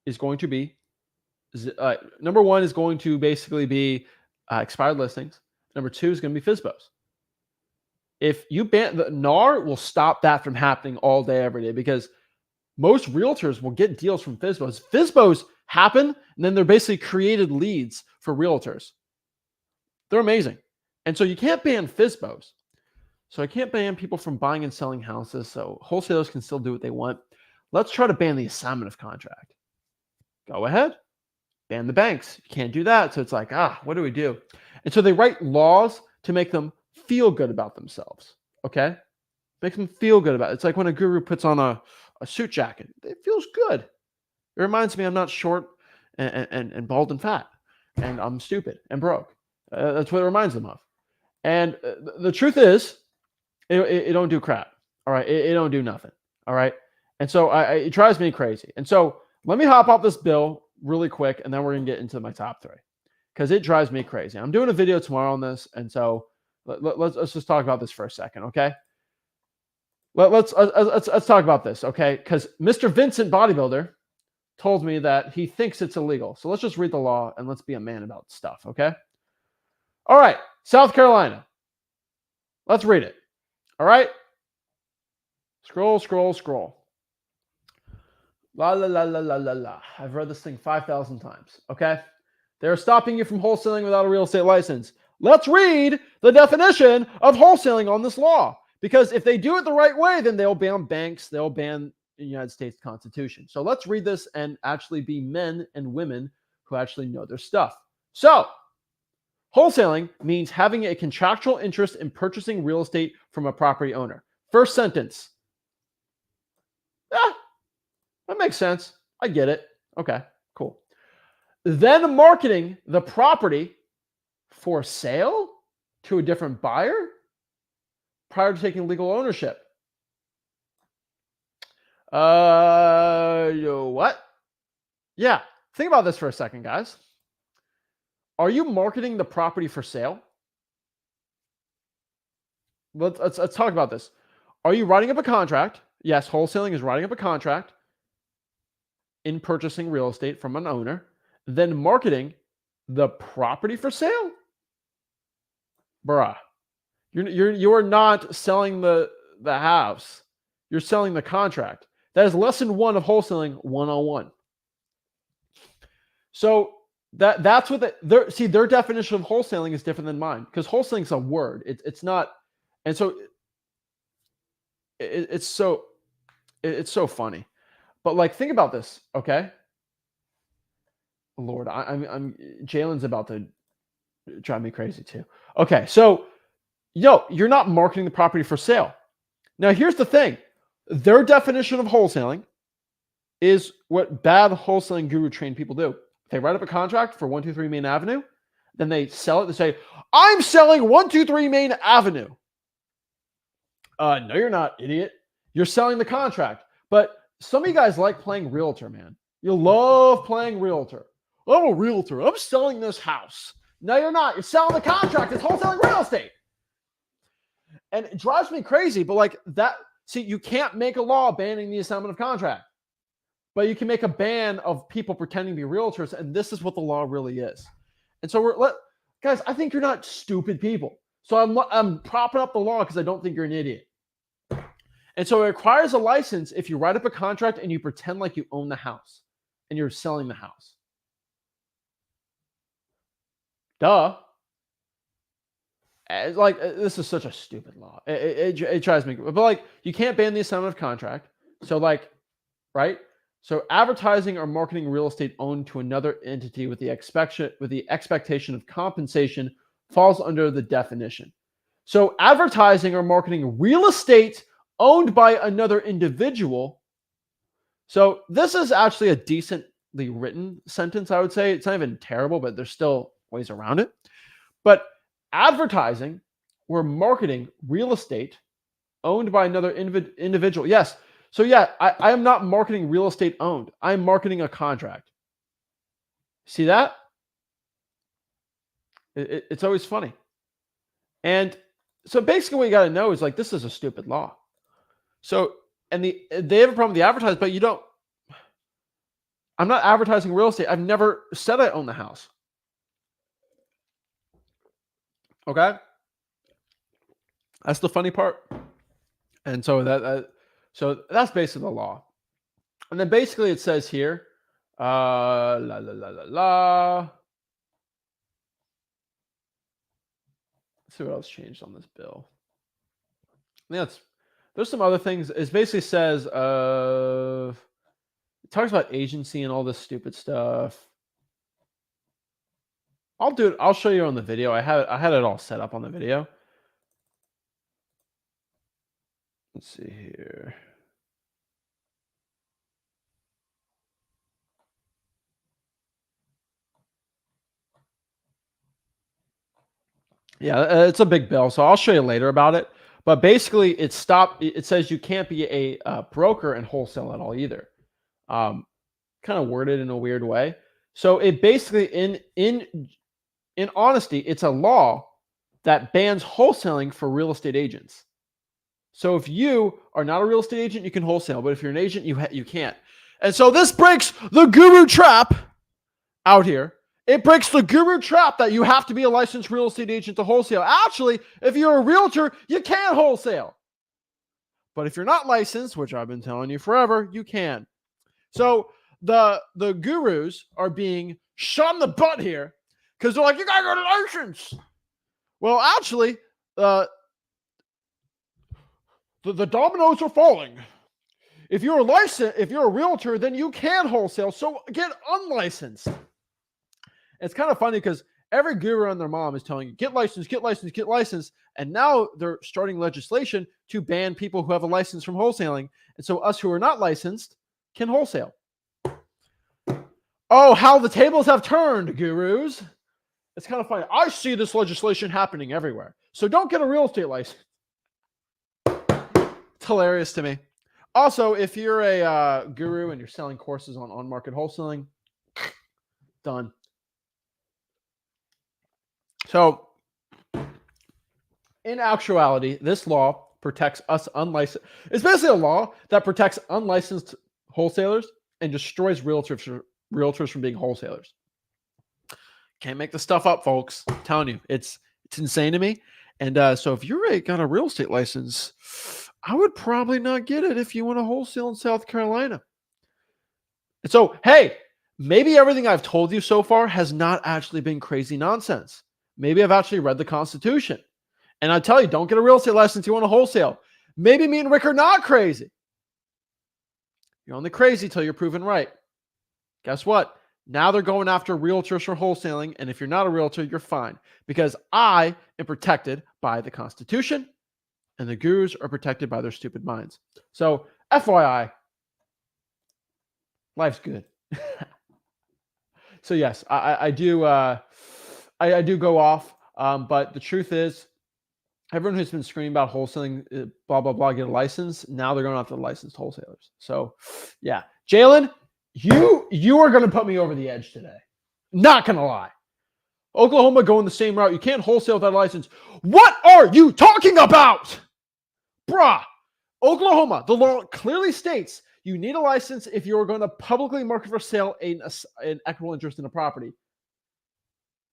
is going to be basically be expired listings. Number two is going to be FSBOs. If you ban the NAR, will stop that from happening all day, every day, because most realtors will get deals from FSBOs. FSBOs happen, and then they're basically created leads for realtors. They're amazing. And so you can't ban FSBOs. So I can't ban people from buying and selling houses. So wholesalers can still do what they want. Let's try to ban the assignment of contract. Go ahead. Ban the banks. You can't do that. So it's like, what do we do? And so they write laws to make them feel good about themselves. Okay? Make them feel good about it. It's like when a guru puts on a suit jacket. It feels good. It reminds me I'm not short and bald and fat. And I'm stupid and broke. That's what it reminds them of. And the truth is, it don't do crap. All right? It don't do nothing. All right? And so it drives me crazy. And so let me hop off this bill really quick, and then we're going to get into my top three, because it drives me crazy. I'm doing a video tomorrow on this, and so let's just talk about this for a second, okay? Let's talk about this, okay? Because Mr. Vincent Bodybuilder told me that he thinks it's illegal. So let's just read the law and let's be a man about stuff, okay? All right, South Carolina. Let's read it. All right? Scroll. La la la la la la la. I've read this thing 5,000 times, okay? They're stopping you from wholesaling without a real estate license. Let's read the definition of wholesaling on this law. Because if they do it the right way, then they'll ban banks, they'll ban the United States Constitution. So let's read this and actually be men and women who actually know their stuff. So, wholesaling means having a contractual interest in purchasing real estate from a property owner. First sentence. That makes sense. I get it. Okay, cool. Then marketing the property for sale to a different buyer prior to taking legal ownership. What? Yeah, think about this for a second, guys. Are you marketing the property for sale? Let's talk about this. Are you writing up a contract? Yes, wholesaling is writing up a contract in purchasing real estate from an owner, then marketing the property for sale? Bruh. You're not selling the house. You're selling the contract. That is lesson 1 of wholesaling 101. So that's what their definition of wholesaling is different than mine, because wholesaling is a word. It's not, and so it's so funny. But like, think about this, okay? Lord, I'm Jalen's about to drive me crazy too. Okay, so you're not marketing the property for sale. Now, here's the thing. Their definition of wholesaling is what bad wholesaling guru trained people do. They write up a contract for 123 Main Avenue, then they sell it. They say, I'm selling 123 Main Avenue. No, you're not, idiot. You're selling the contract. But some of you guys like playing realtor, man. You love playing realtor. I'm a realtor. I'm selling this house. No, you're not. You're selling the contract. It's wholesaling real estate. And it drives me crazy, but like that, see, you can't make a law banning the assignment of contract, but you can make a ban of people pretending to be realtors, and this is what the law really is. And so guys, I think you're not stupid people. So I'm propping up the law because I don't think you're an idiot. And so it requires a license if you write up a contract and you pretend like you own the house and you're selling the house. Duh. Like, this is such a stupid law. It drives me. But like, you can't ban the assignment of contract. So like, right? So advertising or marketing real estate owned to another entity with the expectation of compensation falls under the definition. So advertising or marketing real estate owned by another individual. So this is actually a decently written sentence, I would say. It's not even terrible, but there's still ways around it. But advertising or marketing real estate owned by another individual. Yes. So yeah, I am not marketing real estate owned. I'm marketing a contract. See that? It's always funny. And so basically what you got to know is like, this is a stupid law. So, and they have a problem with the advertising, but you don't, I'm not advertising real estate. I've never said I own the house. Okay. That's the funny part. And so so that's basically the law. And then basically it says here, la la la la la. Let's see what else changed on this bill. Yeah, there's some other things. It basically says it talks about agency and all this stupid stuff. I'll do it. I'll show you on the video. I had it all set up on the video. Let's see here. Yeah, it's a big bill, so I'll show you later about it. But basically, it says you can't be a broker and wholesale at all either. Kind of worded in a weird way. So it basically, in honesty, it's a law that bans wholesaling for real estate agents. So if you are not a real estate agent, you can wholesale, but if you're an agent, you can't. And so this breaks the guru trap out here. It breaks the guru trap that you have to be a licensed real estate agent to wholesale. Actually, if you're a realtor, you can wholesale. But if you're not licensed, which I've been telling you forever, you can. So the gurus are being shot in the butt here because they're like, you gotta go to license. Well, actually, the dominoes are falling. If you're a licensed, if you're a realtor, then you can wholesale. So get unlicensed. It's kind of funny because every guru and their mom is telling you, get licensed, get licensed, get licensed. And now they're starting legislation to ban people who have a license from wholesaling. And so us who are not licensed can wholesale. Oh, how the tables have turned, gurus. It's kind of funny. I see this legislation happening everywhere. So don't get a real estate license. It's hilarious to me. Also, if you're a guru and you're selling courses on on-market wholesaling, done. So, in actuality, this law protects us unlicensed. It's basically a law that protects unlicensed wholesalers and destroys realtors from being wholesalers. Can't make this stuff up, folks. I'm telling you, it's insane to me. And so, if you're got a real estate license, I would probably not get it if you want to wholesale in South Carolina. And so, hey, maybe everything I've told you so far has not actually been crazy nonsense. Maybe I've actually read the Constitution. And I tell you, don't get a real estate license. You want to wholesale. Maybe me and Rick are not crazy. You're only crazy till you're proven right. Guess what? Now they're going after realtors for wholesaling. And if you're not a realtor, you're fine. Because I am protected by the Constitution. And the gurus are protected by their stupid minds. So, FYI, life's good. So yes, I do go off, but the truth is, everyone who's been screaming about wholesaling, blah blah blah, get a license. Now they're going after the licensed wholesalers. So, yeah, Jalen, you are going to put me over the edge today. Not going to lie. Oklahoma going the same route. You can't wholesale without a license. What are you talking about, bruh? Oklahoma, the law clearly states you need a license if you're going to publicly market for sale an equitable interest in a property.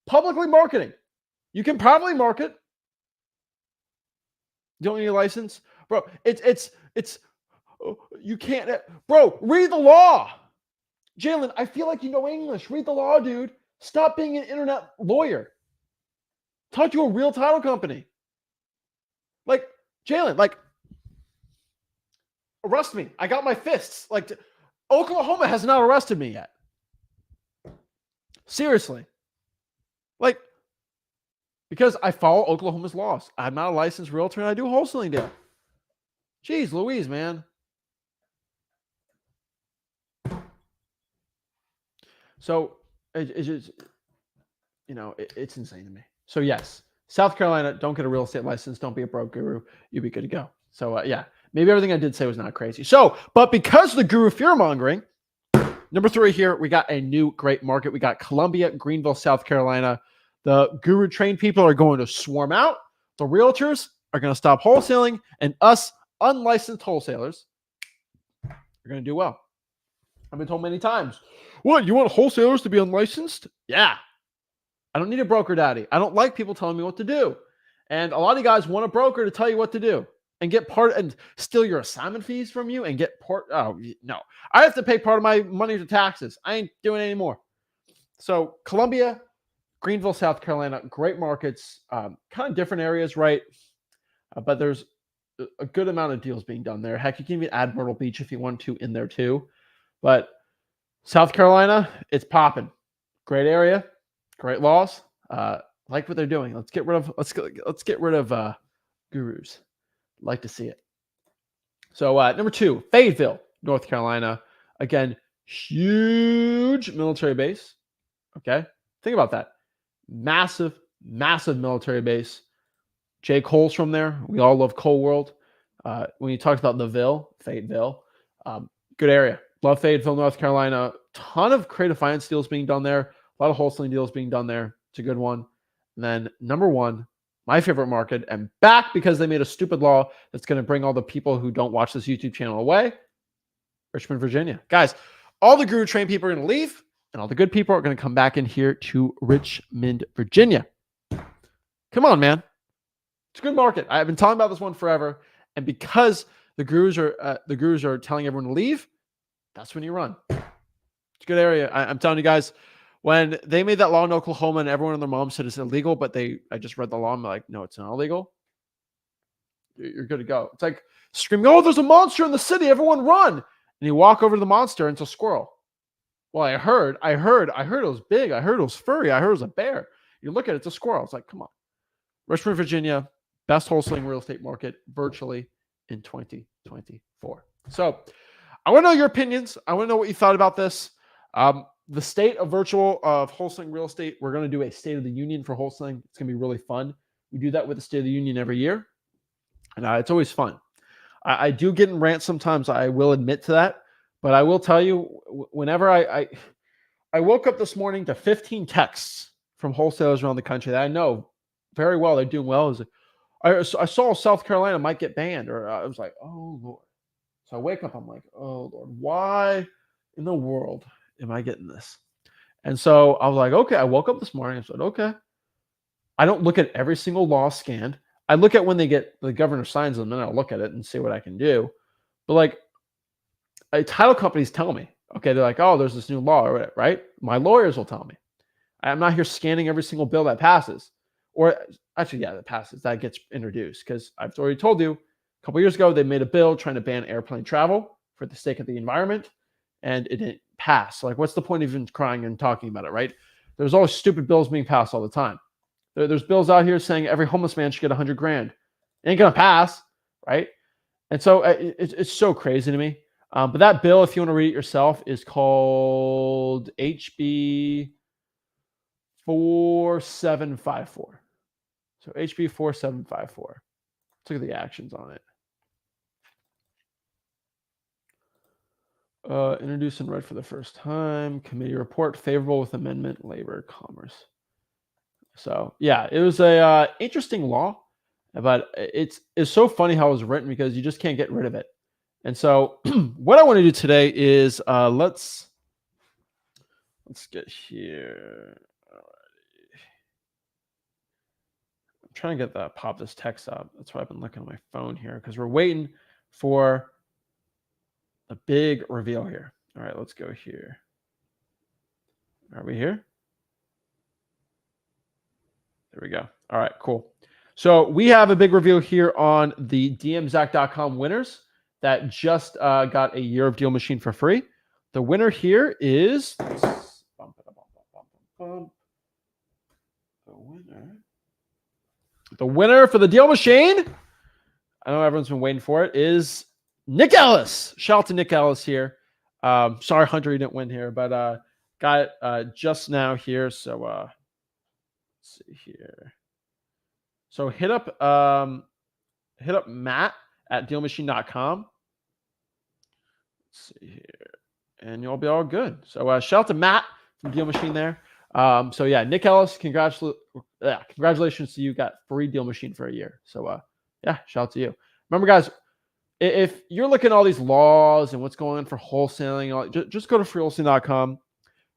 Publicly marketing. You can probably market. You don't need a license. Bro, it's you can't. Bro, read the law. Jalen, I feel like you know English. Read the law, dude. Stop being an internet lawyer. Talk to a real title company. Like, Jalen, like, arrest me. I got my fists. Like, Oklahoma has not arrested me yet. Seriously. Like, because I follow Oklahoma's laws. I'm not a licensed realtor and I do wholesaling there. Jeez Louise, man. So it's just, it's insane to me. So yes, South Carolina, don't get a real estate license. Don't be a broke guru. You'll be good to go. So yeah, maybe everything I did say was not crazy. So, but because of the guru fear mongering, number 3 here, we got a new great market. We got Columbia, Greenville, South Carolina. The guru trained people are going to swarm out. The realtors are going to stop wholesaling, and us unlicensed wholesalers are going to do well. I've been told many times, what, you want wholesalers to be unlicensed? Yeah. I don't need a broker daddy. I don't like people telling me what to do. And a lot of you guys want a broker to tell you what to do and get part and steal your assignment fees from you and get part. Oh, no. I have to pay part of my money to taxes. I ain't doing it anymore. So Columbia, Greenville, South Carolina, great markets, kind of different areas, right? But there's a good amount of deals being done there. Heck, you can even add Myrtle Beach if you want to in there too. But South Carolina, it's popping. Great area, great laws. Like what they're doing. Let's get rid of gurus. Like to see it. So number 2, Fayetteville, North Carolina. Again, huge military base. Okay, think about that. Massive, massive military base. Jay Cole's from there. We all love Cole World. When you talked about the Fayetteville, good area. Love Fayetteville, North Carolina. Ton of creative finance deals being done there. A lot of wholesaling deals being done there. It's a good one. And then number 1, my favorite market, and back because they made a stupid law that's going to bring all the people who don't watch this YouTube channel away, Richmond, Virginia. Guys, all the guru trained people are going to leave, and all the good people are going to come back in here to Richmond, Virginia. Come on, man. It's a good market. I've been talking about this one forever, and because the gurus are telling everyone to leave, that's when you run. It's a good area. I'm telling you guys, when they made that law in Oklahoma and everyone and their mom said it's illegal, but I just read the law and I'm like, no, it's not illegal. You're good to go. It's like screaming, oh, there's a monster in the city. Everyone run. And you walk over to the monster and it's a squirrel. Well, I heard it was big. I heard it was furry. I heard it was a bear. You look at it, it's a squirrel. It's like, come on. Richmond, Virginia, best wholesaling real estate market virtually in 2024. So I want to know your opinions. I want to know what you thought about this. The state of wholesaling real estate. We're going to do a State of the Union for wholesaling. It's going to be really fun. We do that with the State of the Union every year. And it's always fun. I do get in rants sometimes. I will admit to that. But I will tell you, whenever I woke up this morning to 15 texts from wholesalers around the country that I know very well they're doing well. I saw South Carolina might get banned. Or I was like, oh, Lord. So I wake up, I'm like, oh, Lord, why in the world am I getting this? And so I was like, okay, I woke up this morning and said, okay. I don't look at every single law scanned. I look at when the governor signs them, and I'll look at it and see what I can do. But like, title companies tell me, okay, they're like, oh, there's this new law, right? My lawyers will tell me. I'm not here scanning every single bill that passes. Or actually, yeah, that passes, that gets introduced. Because I've already told you, a couple years ago, they made a bill trying to ban airplane travel for the sake of the environment, and it didn't pass. Like, what's the point of even crying and talking about it, right? There's always stupid bills being passed all the time. There's bills out here saying every homeless man should get $100 grand. It ain't gonna pass, right? And so it's so crazy to me. But that bill, if you want to read it yourself, is called HB 4754. So HB 4754. Let's look at the actions on it. Introduced and read for the first time. Committee report favorable with amendment, labor, commerce. So yeah, it was a interesting law, but it's so funny how it was written because you just can't get rid of it. And so what I want to do today is let's get here. I'm trying to get pop this text up. That's why I've been looking at my phone here because we're waiting for a big reveal here. All right, let's go here. Are we here? There we go. All right, cool. So we have a big reveal here on the dmzach.com winners that just got a year of Deal Machine for free. The winner here is the winner for the Deal Machine. I know everyone's been waiting for it, is Nick Ellis. Shout out to Nick Ellis here. Sorry, Hunter, you didn't win here, but got it just now here. So let's see here. So hit up Matt at dealmachine.com. Let's see here. And you'll be all good. So shout out to Matt from Deal Machine there. So yeah, Nick Ellis, congratulations to you. Got free Deal Machine for a year. So yeah, shout out to you. Remember, guys, if you're looking at all these laws and what's going on for wholesaling, just go to freewholesaling.com.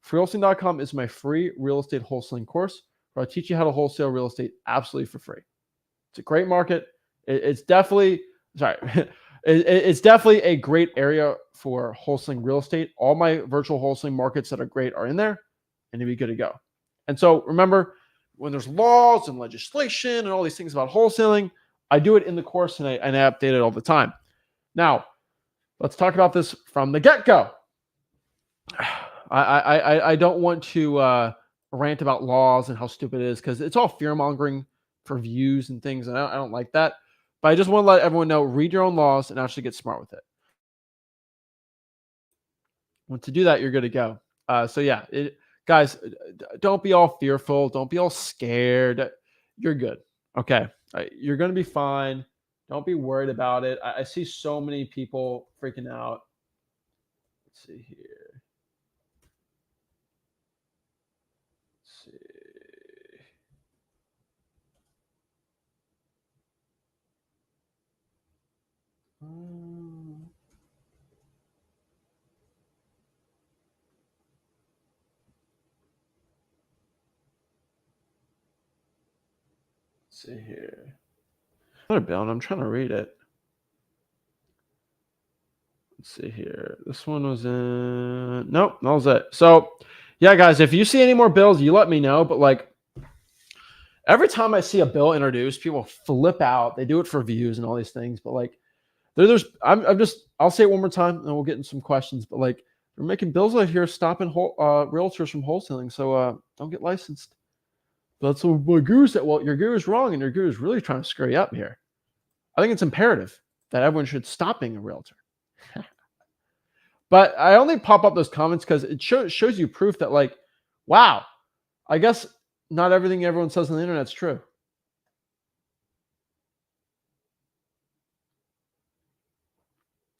Freewholesaling.com is my free real estate wholesaling course where I teach you how to wholesale real estate absolutely for free. It's a great market. It's definitely it's definitely a great area for wholesaling real estate. All my virtual wholesaling markets that are great are in there, and you'll be good to go. And so remember, when there's laws and legislation and all these things about wholesaling, I do it in the course and I update it all the time. Now, let's talk about this from the get-go. I don't want to rant about laws and how stupid it is because it's all fear-mongering for views and things, and I don't like that. But I just want to let everyone know, read your own laws and actually get smart with it. Once to do that, you're good to go. So yeah, guys, don't be all fearful. Don't be all scared. You're good. Okay. You're going to be fine. Don't be worried about it. I see so many people freaking out. Let's see here. Let's see. Let's see here. Another bill, and I'm trying to read it. Let's see here. This one was in. Nope, that was it. So, yeah, guys, if you see any more bills, you let me know. But like, every time I see a bill introduced, people flip out. They do it for views and all these things. But like, I'll say it one more time, and we'll get into some questions. But like, they're making bills out here stopping realtors from wholesaling. So don't get licensed. That's what my guru said. Well, your guru's wrong, and your guru's really trying to screw you up here. I think it's imperative that everyone should stop being a realtor. But I only pop up those comments because it shows you proof that, like, wow, I guess not everything everyone says on the internet is true.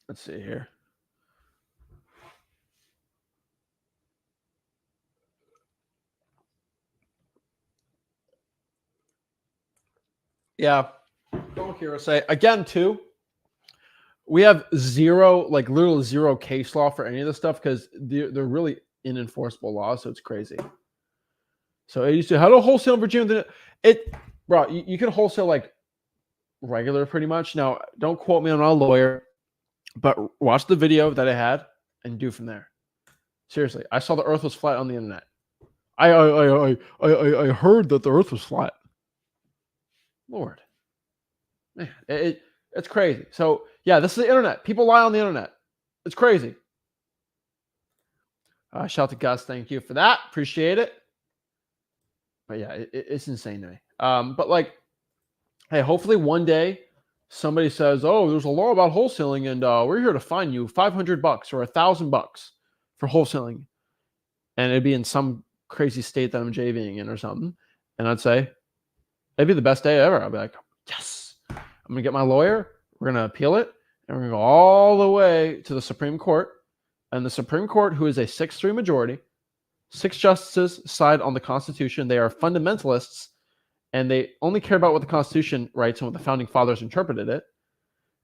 Let's see here. Yeah. Don't hear us say again, too. We have zero, like literally zero case law for any of this stuff because they're really unenforceable laws. So it's crazy. So it used to, how to wholesale in Virginia? Bro, you can wholesale like regular pretty much. Now, don't quote me, I'm not a lawyer, but watch the video that I had and do from there. Seriously, I saw the earth was flat on the internet. I heard that the earth was flat. Lord. Man, it's crazy. So yeah, this is the internet. People lie on the internet. It's crazy. Shout out to Gus. Thank you for that. Appreciate it. But yeah, it's insane to me. But like, hey, hopefully one day somebody says, "Oh, there's a law about wholesaling, and we're here to fine you $500 or $1,000 for wholesaling," and it'd be in some crazy state that I'm JVing in or something, and I'd say, "It'd be the best day ever." I'd be like, "Yes, I'm gonna get my lawyer. We're gonna appeal it, and we're gonna go all the way to the Supreme Court, and the Supreme Court, who is a 6-3 majority." 6 justices side on the Constitution. They are fundamentalists, and they only care about what the Constitution writes and what the Founding Fathers interpreted it.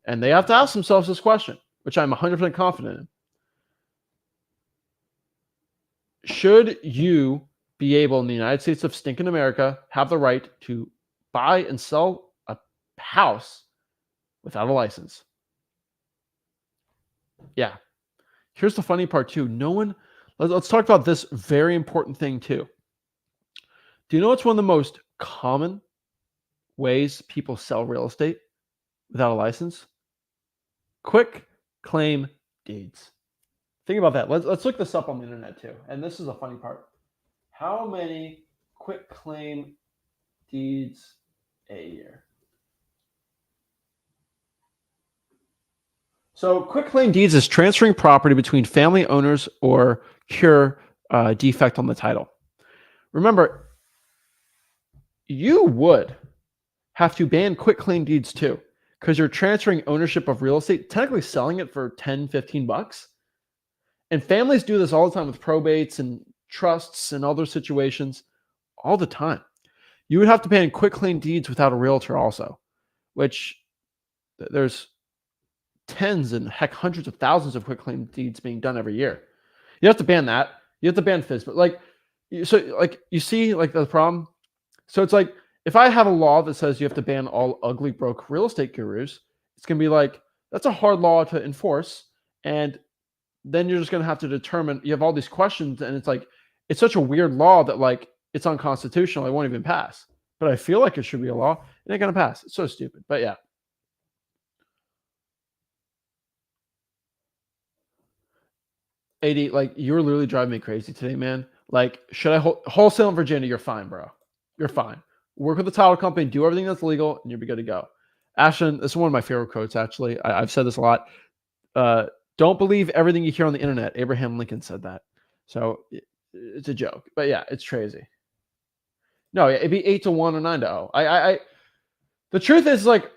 And they have to ask themselves this question, which I'm 100% confident in. Should you be able, in the United States of stinking America, have the right to buy and sell a house without a license? Yeah. Here's the funny part, too. Let's talk about this very important thing, too. Do you know what's one of the most common ways people sell real estate without a license? Quick claim deeds. Think about that. Let's look this up on the internet, too. And this is a funny part. How many quick claim deeds a year? So, quitclaim deeds is transferring property between family owners or cure defect on the title. Remember, you would have to ban quitclaim deeds too, because you're transferring ownership of real estate, technically selling it for 10, 15 bucks. And families do this all the time with probates and trusts and other situations all the time. You would have to ban quitclaim deeds without a realtor also, which there's tens and heck hundreds of thousands of quitclaim deeds being done every year. You have to ban that. You have to ban FISB. But you see like the problem. So it's like if I have a law that says you have to ban all ugly broke real estate gurus, it's gonna be like that's a hard law to enforce, and then you're just gonna have to determine. You have all these questions, and it's like it's such a weird law that like it's unconstitutional. It won't even pass. But I feel like it should be a law. It ain't gonna pass. It's so stupid. But yeah. AD, like you're literally driving me crazy today, man. Like, should I wholesale in Virginia? You're fine, bro. You're fine. Work with the title company, do everything that's legal, and you'll be good to go. Ashton, this is one of my favorite quotes, actually. I've said this a lot. Don't believe everything you hear on the internet. Abraham Lincoln said that. So it's a joke. But yeah, it's crazy. No, it'd be 8-1 or 9-0. The truth is, like,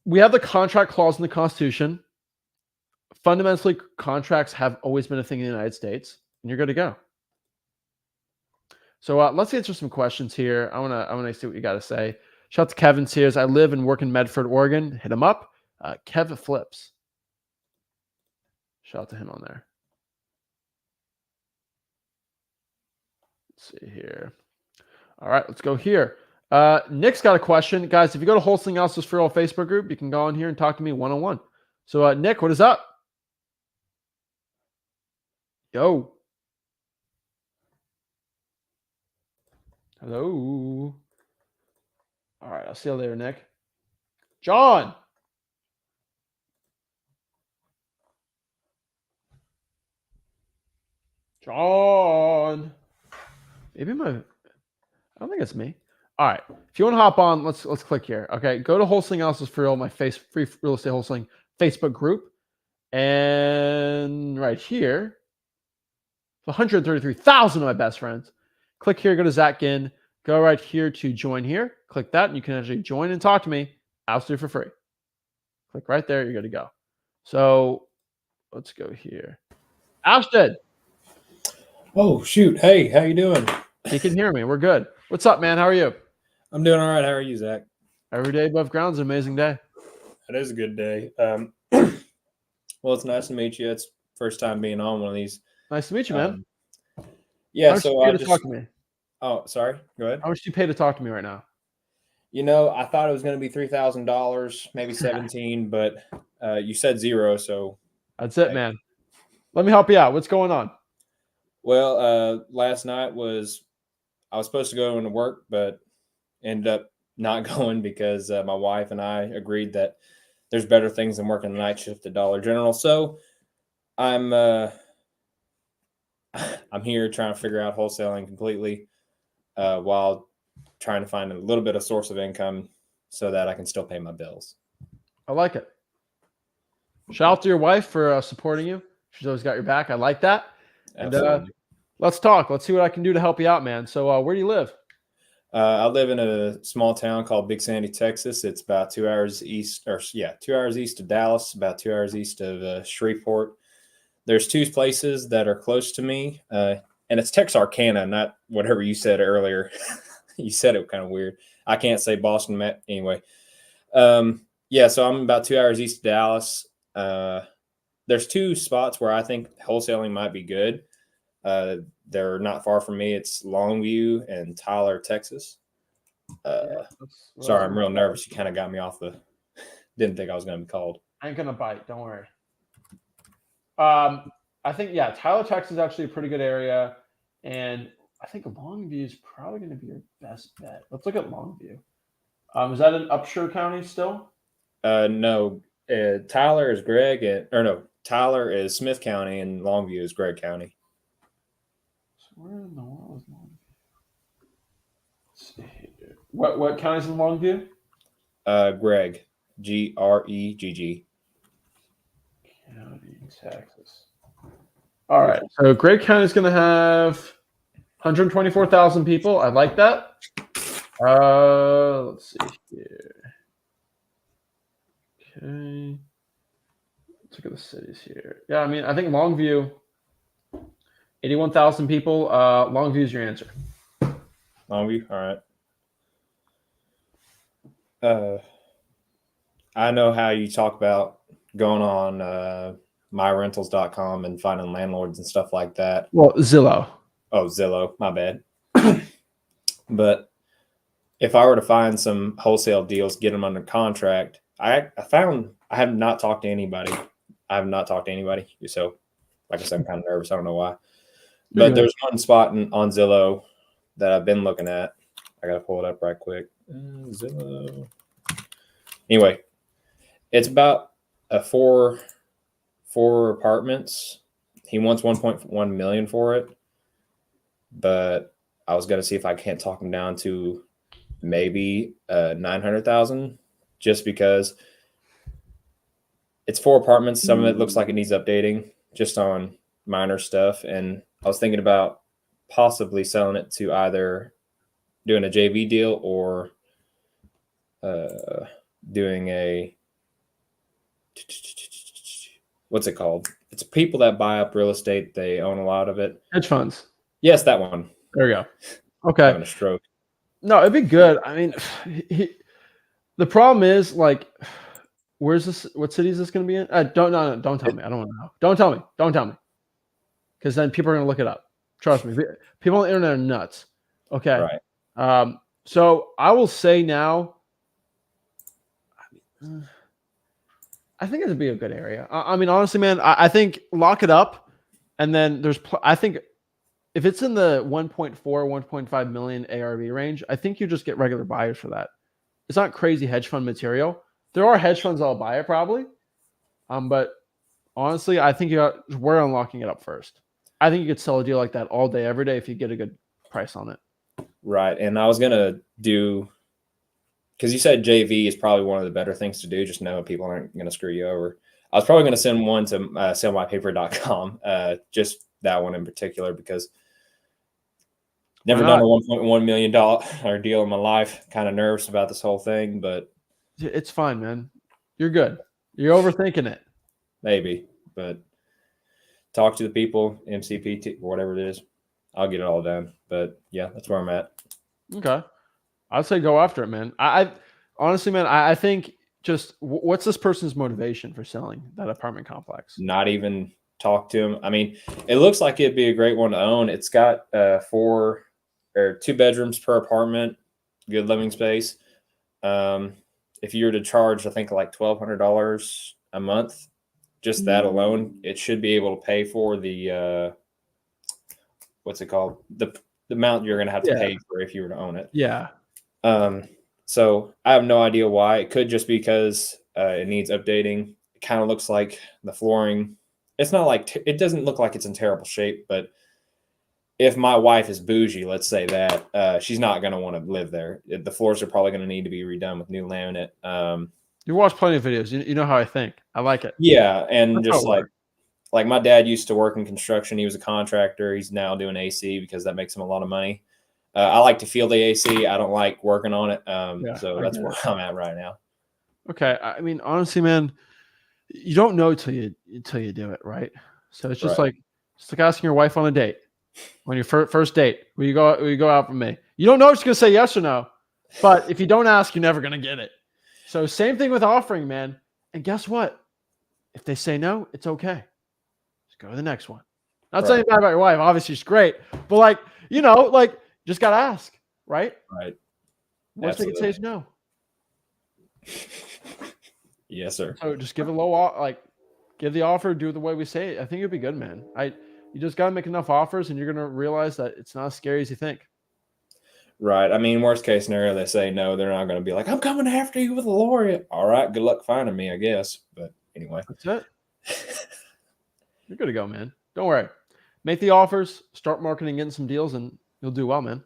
we have the contract clause in the Constitution. Fundamentally, contracts have always been a thing in the United States, and you're good to go. So let's answer some questions here. I wanna see what you got to say. Shout out to Kevin Sears. I live and work in Medford, Oregon. Hit him up. Kev Flips. Shout out to him on there. Let's see here. All right, let's go here. Nick's got a question. Guys, if you go to Wholesaling Houses for All Facebook group, you can go on here and talk to me one-on-one. So Nick, what is up? Yo. Hello. All right, I'll see you later, Nick. John. John. Maybe I don't think it's me. All right. If you want to hop on, let's click here. Okay. Go to Wholesaling Houses for All, my free real estate wholesaling Facebook group. And right here, 133,000 of my best friends. Click here, go to Zach Ginn. Go right here to join here. Click that, and you can actually join and talk to me absolutely for free. Click right there. You're good to go. So let's go here. Ashton. Oh, shoot. Hey, how you doing? You can hear me. We're good. What's up, man? How are you? I'm doing all right. How are you, Zach? Every day above ground is an amazing day. It is a good day. Well, it's nice to meet you. It's first time being on one of these. Nice to meet you, man. Yeah, How much so do you I pay to just. talk to me? Oh, sorry. Go ahead. How much do you pay to talk to me right now? I thought it was going to be $3,000, maybe 17, but you said zero. So That's it, man. Let me help you out. What's going on? well, last night I was supposed to go into work, but ended up not going because my wife and I agreed that there's better things than working the night shift at Dollar General. So I'm I'm here trying to figure out wholesaling completely while trying to find a little bit of source of income so that I can still pay my bills. I like it. Shout out to your wife for supporting you. She's always got your back. I like that. And let's talk. Let's see what I can do to help you out, man. So where do you live? I live in a small town called Big Sandy, Texas. It's about 2 hours east, 2 hours east of Dallas, about 2 hours east of Shreveport. There's two places that are close to me, and it's Texarkana, not whatever you said earlier. You said it kind of weird. I can't say Boston, anyway. So I'm about 2 hours east of Dallas. There's two spots where I think wholesaling might be good. They're not far from me. It's Longview and Tyler, Texas. Sorry, I'm real nervous. You kind of got me off didn't think I was going to be called. I ain't going to bite. Don't worry. I think, Tyler, Texas is actually a pretty good area. And I think Longview is probably going to be your best bet. Let's look at Longview. Is that in Upshur County still? No. Tyler is Tyler is Smith County and Longview is Gregg County. So where in the world is Longview? Let's see here. What county is in Longview? Gregg. Gregg. County, Texas. All right. So Gray County is going to have 124,000 people. I like that. Let's see here. Okay. Let's look at the cities here. Yeah, I mean, I think Longview, 81,000 people. Longview is your answer. Longview, all right. I know how you talk about going on myrentals.com and finding landlords and stuff like that. Well, Zillow. Oh, Zillow, my bad. But if I were to find some wholesale deals, get them under contract, I have not talked to anybody. I have not talked to anybody. So, like I said, I'm kind of nervous. I don't know why. But there's one spot on Zillow that I've been looking at. I got to pull it up right quick. Zillow. Anyway, it's about four apartments. He wants 1.1 million for it, but I was gonna see if I can't talk him down to maybe 900,000, just because it's 4 apartments. Some of it looks like it needs updating, just on minor stuff. And I was thinking about possibly selling it to either doing a JV deal or doing a what's it called? It's people that buy up real estate. They own a lot of it. Hedge funds. Yes, that one. There you go. Okay. Having a stroke. No, it'd be good. I mean, the problem is, like, where's this? What city is this going to be in? Don't tell me. I don't want to know. Don't tell me. Because then people are going to look it up. Trust me. People on the internet are nuts. Okay. Right. So I will say now, I think it'd be a good area. I mean, honestly, man, I think lock it up, and then I think if it's in the 1.4, 1.5 million ARV range, I think you just get regular buyers for that. It's not crazy hedge fund material. There are hedge funds that'll buy it probably, but honestly, I think we're unlocking it up first. I think you could sell a deal like that all day, every day if you get a good price on it. Right, and I was gonna do, because you said JV is probably one of the better things to do. Just know people aren't going to screw you over. I was probably going to send one to sellmypaper.com, just that one in particular, because never done a $1.1 million deal in my life. Kind of nervous about this whole thing, but it's fine, man. You're good. You're overthinking it. Maybe, but talk to the people, MCPT, or whatever it is. I'll get it all done. But yeah, that's where I'm at. Okay. I'd say go after it, man. I honestly, man, I think just what's this person's motivation for selling that apartment complex? Not even talk to him. I mean, it looks like it'd be a great one to own. It's got 2 bedrooms per apartment, good living space. If you were to charge, I think like $1,200 a month, just that alone, it should be able to pay for the what's it called? The amount you're going to have to pay for if you were to own it. Yeah. So I have no idea why. It could just because it needs updating. It kind of looks like the flooring. It's not like it doesn't look like it's in terrible shape, but if my wife is bougie, let's say that, she's not going to want to live there. The floors are probably going to need to be redone with new laminate. You watch plenty of videos. You know how I think. I like it. Yeah, and that's just like my dad used to work in construction. He was a contractor. He's now doing AC because that makes him a lot of money. I like to feel the AC. I don't like working on it. So that's where I'm at right now. Okay. I mean, honestly, man, you don't know until you do it, right? So it's just like asking your wife on a date. On your first date, will you go out with me? You don't know if she's gonna say yes or no, but if you don't ask, you're never gonna get it. So same thing with offering, man. And guess what? If they say no, it's okay. Just go to the next one. Not saying bad about your wife. Obviously, she's great, but just gotta ask, right? Right. Worst they can say is no. Yes, sir. So just give give the offer, do it the way we say it. I think it'd be good, man. You just gotta make enough offers, and you're gonna realize that it's not as scary as you think. Right. I mean, worst case scenario, they say no. They're not going to be like, I'm coming after you with a lawyer. All right. Good luck finding me, I guess. But anyway. That's it. You're good to go, man. Don't worry. Make the offers, start marketing, getting some deals, and you'll do well, man.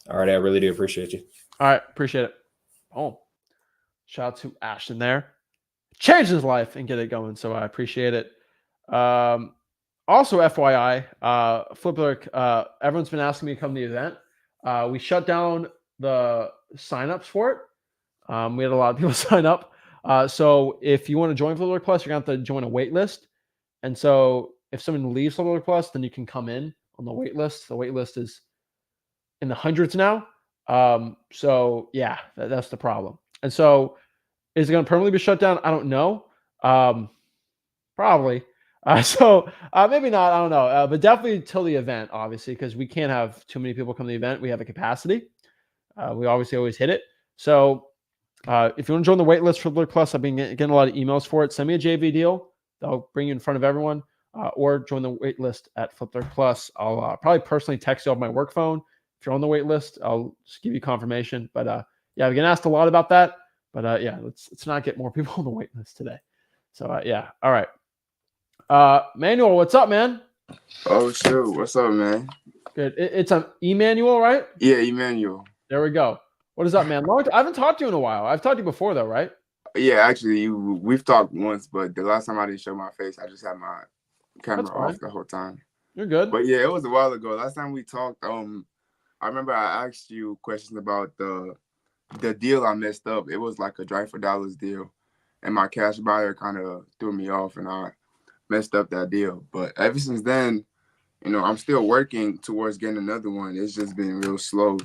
All right. I really do appreciate you. All right. Appreciate it. Oh, shout out to Ashton there. Changed his life and get it going. So I appreciate it. Also, FYI, Flip Alert, everyone's been asking me to come to the event. We shut down the signups for it. We had a lot of people sign up. So if you want to join Flip Alert Plus, you're going to have to join a wait list. And so if someone leaves Flip Alert Plus, then you can come in on the wait list. The wait list is in the hundreds now. So yeah, that's the problem. And so is it going to permanently be shut down? I don't know. Probably. Maybe not. I don't know. But definitely till the event, obviously, because we can't have too many people come to the event. We have a capacity. We obviously always hit it. So if you want to join the wait list for Blur Plus, I've been getting a lot of emails for it. Send me a JV deal. They'll bring you in front of everyone. Or join the wait list at Flip Alert Plus. I'll probably personally text you off my work phone. If you're on the wait list, I'll just give you confirmation. But yeah, we get asked a lot about that. But yeah, let's not get more people on the wait list today. So yeah, all right. Manuel, what's up, man? Oh shoot, what's up, man? Good. It's an Emmanuel, right? Yeah, Emmanuel. There we go. What is up, man? I haven't talked to you in a while. I've talked to you before, though, right? Yeah, actually, we've talked once, but the last time I didn't show my face, I just had my camera off the whole time. You're good. But yeah, it was a while ago. Last time we talked, I remember I asked you questions about the deal I messed up. It was like a drive for dollars deal, and my cash buyer kind of threw me off, and I messed up that deal. But ever since then, you know, I'm still working towards getting another one. It's just been real slow.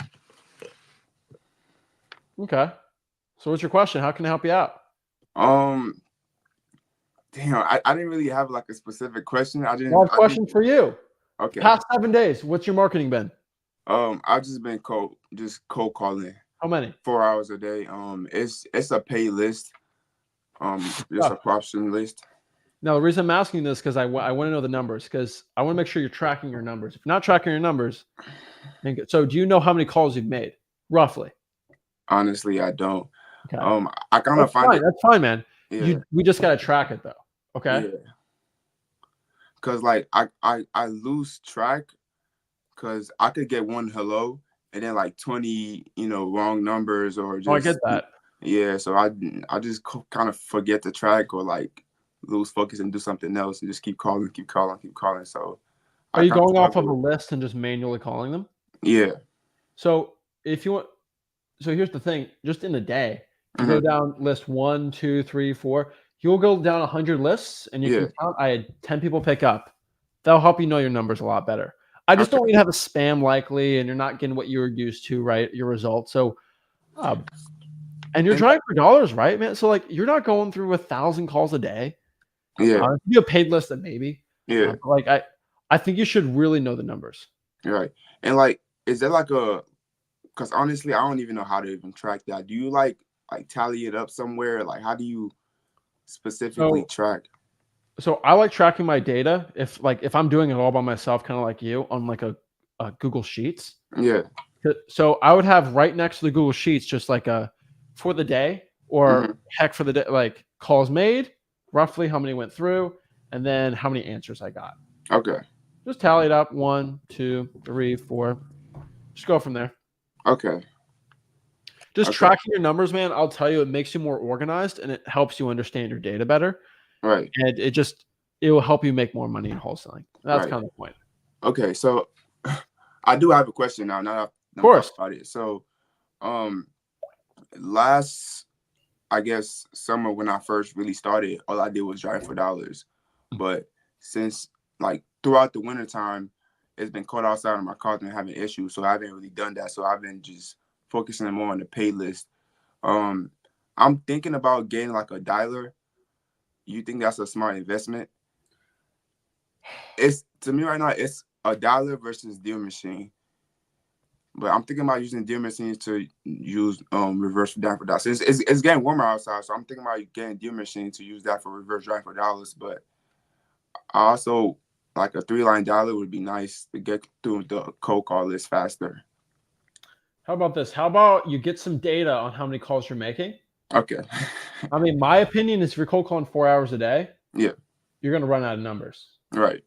Okay. So what's your question? How can I help you out? Damn, I didn't really have like a specific question. I have a question for you. Okay. Past 7 days, what's your marketing been? I've just been cold calling. How many? 4 hours a day. It's a pay list. Just a option list. Now, the reason I'm asking this because I want to know the numbers, because I want to make sure you're tracking your numbers. If you're not tracking your numbers, so do you know how many calls you've made, roughly? Honestly, I don't. Okay. I kind of find it. That's fine, man. Yeah. We just gotta track it though. Okay. Yeah. Cause like I lose track, cause I could get one hello and then like 20 wrong numbers or just. Oh, I get that. Yeah, so I just kind of forget the track or like lose focus and do something else and just keep calling. So are you going off of a list and just manually calling them? Yeah. So if you want, so here's the thing, just in a day, you go down list 1, 2, 3, 4, you'll go down 100 lists and you can count. I had 10 people pick up. That'll help you know your numbers a lot better. I just don't want you to have a spam likely and you're not getting what you were used to, right? Your results. So, and you're trying for dollars, right, man? So like you're not going through 1,000 calls a day. Yeah. You a paid list that maybe. Yeah. Like I think you should really know the numbers. Right. And like, is there like because honestly, I don't even know how to even track that. Do you like tally it up somewhere? Like, how do you specifically track? So I like tracking my data. If I'm doing it all by myself, kind of like you on like a Google Sheets. Yeah. So I would have right next to the Google Sheets, just like a for the day or heck for the day, like calls made, roughly how many went through, and then how many answers I got. Okay. Just tally it up. 1, 2, 3, 4. Just go from there. Okay. Just tracking your numbers, man. I'll tell you, it makes you more organized and it helps you understand your data better. Right. And it will help you make more money in wholesaling. That's kind of the point. Okay. So I do have a question now. Of course. About it. So, last, I guess, summer when I first really started, all I did was drive for dollars. But since like throughout the wintertime, it's been cold outside and my car's been having issues. So I haven't really done that. So I've been just focusing more on the pay list. I'm thinking about getting like a dialer. You think that's a smart investment? It's to me right now, it's a dialer versus deal machine. But I'm thinking about using deal machines to use reverse drive for dollars. It's getting warmer outside, so I'm thinking about getting deal machine to use that for reverse drive for dollars. But I also like a 3-line dialer would be nice to get through the cold call list faster. How about this? How about you get some data on how many calls you're making? Okay. I mean, my opinion is if you're cold calling 4 hours a day, you're going to run out of numbers. Right.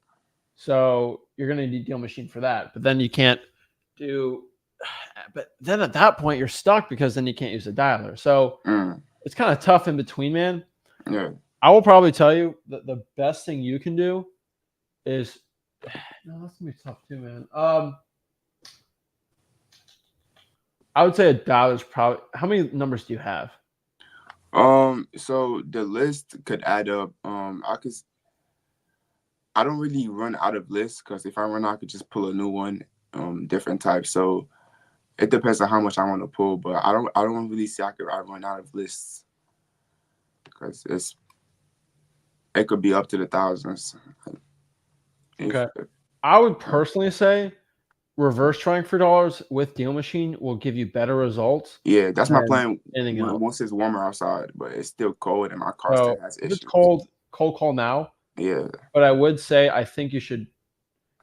So you're going to need deal machine for that. But then you can't do. But then at that point you're stuck because then you can't use a dialer. So it's kind of tough in between, man. Yeah. I will probably tell you that the best thing you can do is no, that's gonna be tough too, man. I would say a dollar is probably. How many numbers do you have? So the list could add up. I don't really run out of lists because if I run out, I could just pull a new one, different types. So it depends on how much I want to pull, but I don't really see I run out of lists because it could be up to the thousands. Okay. I would personally say reverse trying for dollars with Deal Machine will give you better results. Yeah, that's my than plan anything else. once it's warmer outside, but it's still cold and my car So still has if it's issues. cold call now. Yeah, But I would say I think you should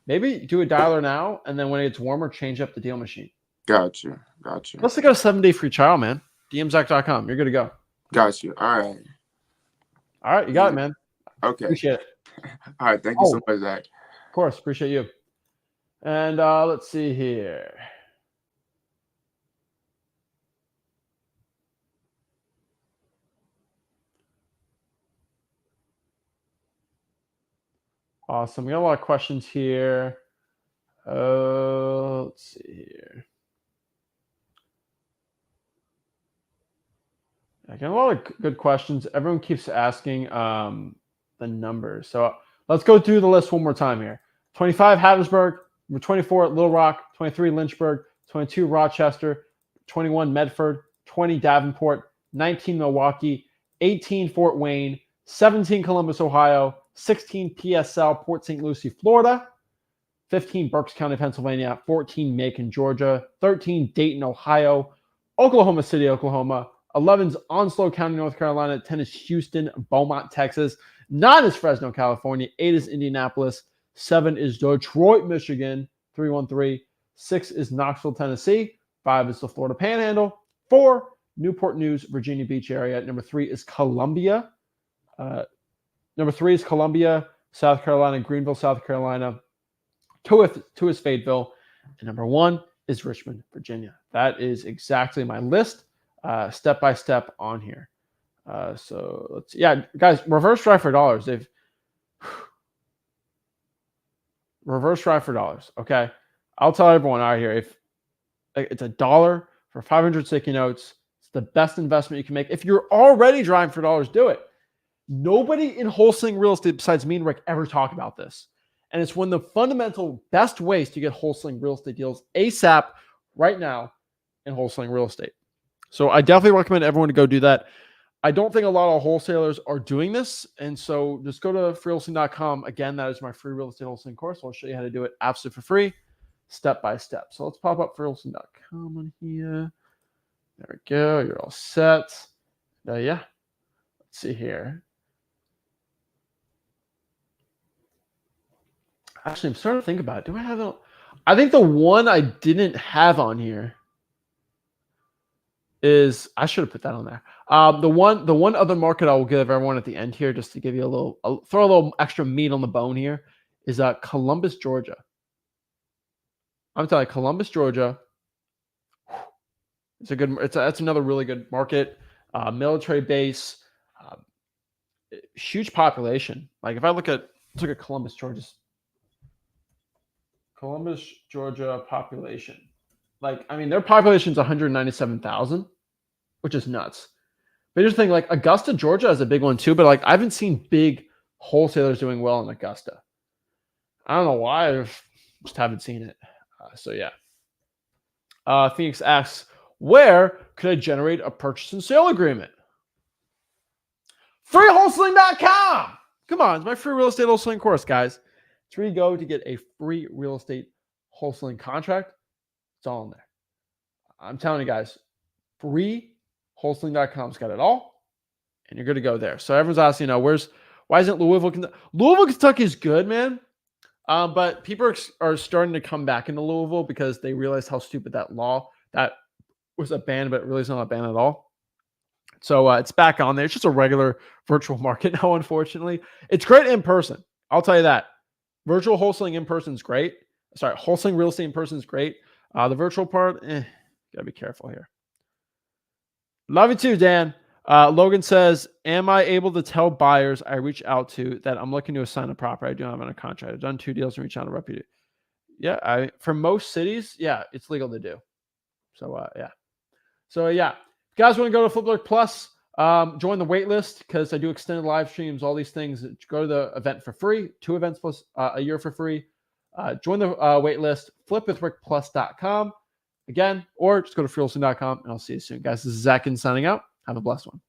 maybe do a dialer now, and then when it gets warmer, change up the Deal Machine. got you. Let's take a 7-day free trial, man. DMZach.com. You're good to go. Got you. All right. All right, you got it, man. Okay. Appreciate it. All right. Thank you so much, Zach. Of course, appreciate you. And let's see here. Awesome. We got a lot of questions here. Let's see here. I got a lot of good questions. Everyone keeps asking the numbers. So let's go through the list one more time here. 25, Hattiesburg. Number 24, Little Rock. 23, Lynchburg. 22, Rochester. 21, Medford. 20, Davenport. 19, Milwaukee. 18, Fort Wayne. 17, Columbus, Ohio. 16, PSL, Port St. Lucie, Florida. 15, Berks County, Pennsylvania. 14, Macon, Georgia. 13, Dayton, Ohio. Oklahoma City, Oklahoma. 11's Onslow County, North Carolina. 10 is Houston, Beaumont, Texas. 9 is Fresno, California. 8 is Indianapolis. 7 is Detroit, Michigan, 313. 6 is Knoxville, Tennessee. 5 is the Florida Panhandle. 4, Newport News, Virginia Beach area. Number 3 is Columbia. Number 3 is Columbia, South Carolina, Greenville, South Carolina. 2 is Fayetteville. And number 1 is Richmond, Virginia. That is exactly my list, step by step on here. So let's, yeah, guys, reverse try for dollars. They've reverse try for dollars. Okay. I'll tell everyone out here, if it's $1 for 500 sticky notes, it's the best investment you can make. If you're already driving for dollars, do it. Nobody in wholesaling real estate besides me and Rick ever talk about this. And it's one of the fundamental best ways to get wholesaling real estate deals ASAP right now in wholesaling real estate. So I definitely recommend everyone to go do that. I don't think a lot of wholesalers are doing this. And so just go to freewholesaling.com. Again, that is my free real estate wholesaling course. I'll show you how to do it absolutely for free, step by step. So let's pop up freewholesaling.com on here. There we go. You're all set. Yeah. Let's see here. Actually, I'm starting to think about it. Do I have it? I think the one I didn't have on here is, I should have put that on there. The one other market I will give everyone at the end here, just to give you throw a little extra meat on the bone here, is Columbus, Georgia. I'm telling you, Columbus, Georgia. That's another really good market. Military base, huge population. Like if I look at Columbus, Georgia population. Like, I mean, their population is 197,000, which is nuts. But here's the thing, like Augusta, Georgia is a big one too, but like I haven't seen big wholesalers doing well in Augusta. I don't know why, I just haven't seen it. So yeah. Phoenix asks, where could I generate a purchase and sale agreement? Freewholesaling.com. Come on, it's my free real estate wholesaling course, guys. It's where you go to get a free real estate wholesaling contract. It's all in there. I'm telling you guys, freewholesaling.com's got it all, and you're good to go there. So everyone's asking, why isn't Louisville? Louisville, Kentucky is good, man. But people are starting to come back into Louisville because they realize how stupid that law that was a ban, but it really is not a ban at all. So it's back on there. It's just a regular virtual market now, unfortunately. It's great in person. I'll tell you that. Virtual wholesaling in person is great. Sorry, wholesaling real estate in person is great. The virtual part, gotta be careful here. Love you too, Dan. Logan says, am I able to tell buyers I reach out to that I'm looking to assign a property I do not have on a contract? I've done 2 deals and reach out to reputed. Yeah, for most cities, yeah, it's legal to do. So yeah. So yeah, if you guys want to go to Flip Alert Plus, join the wait list because I do extended live streams, all these things. Go to the event for free, 2 events plus a year for free. Join the wait list, flipwithrickplus.com again, or just go to freewholesaling.com and I'll see you soon, guys. This is Zach Ginn signing out. Have a blessed one.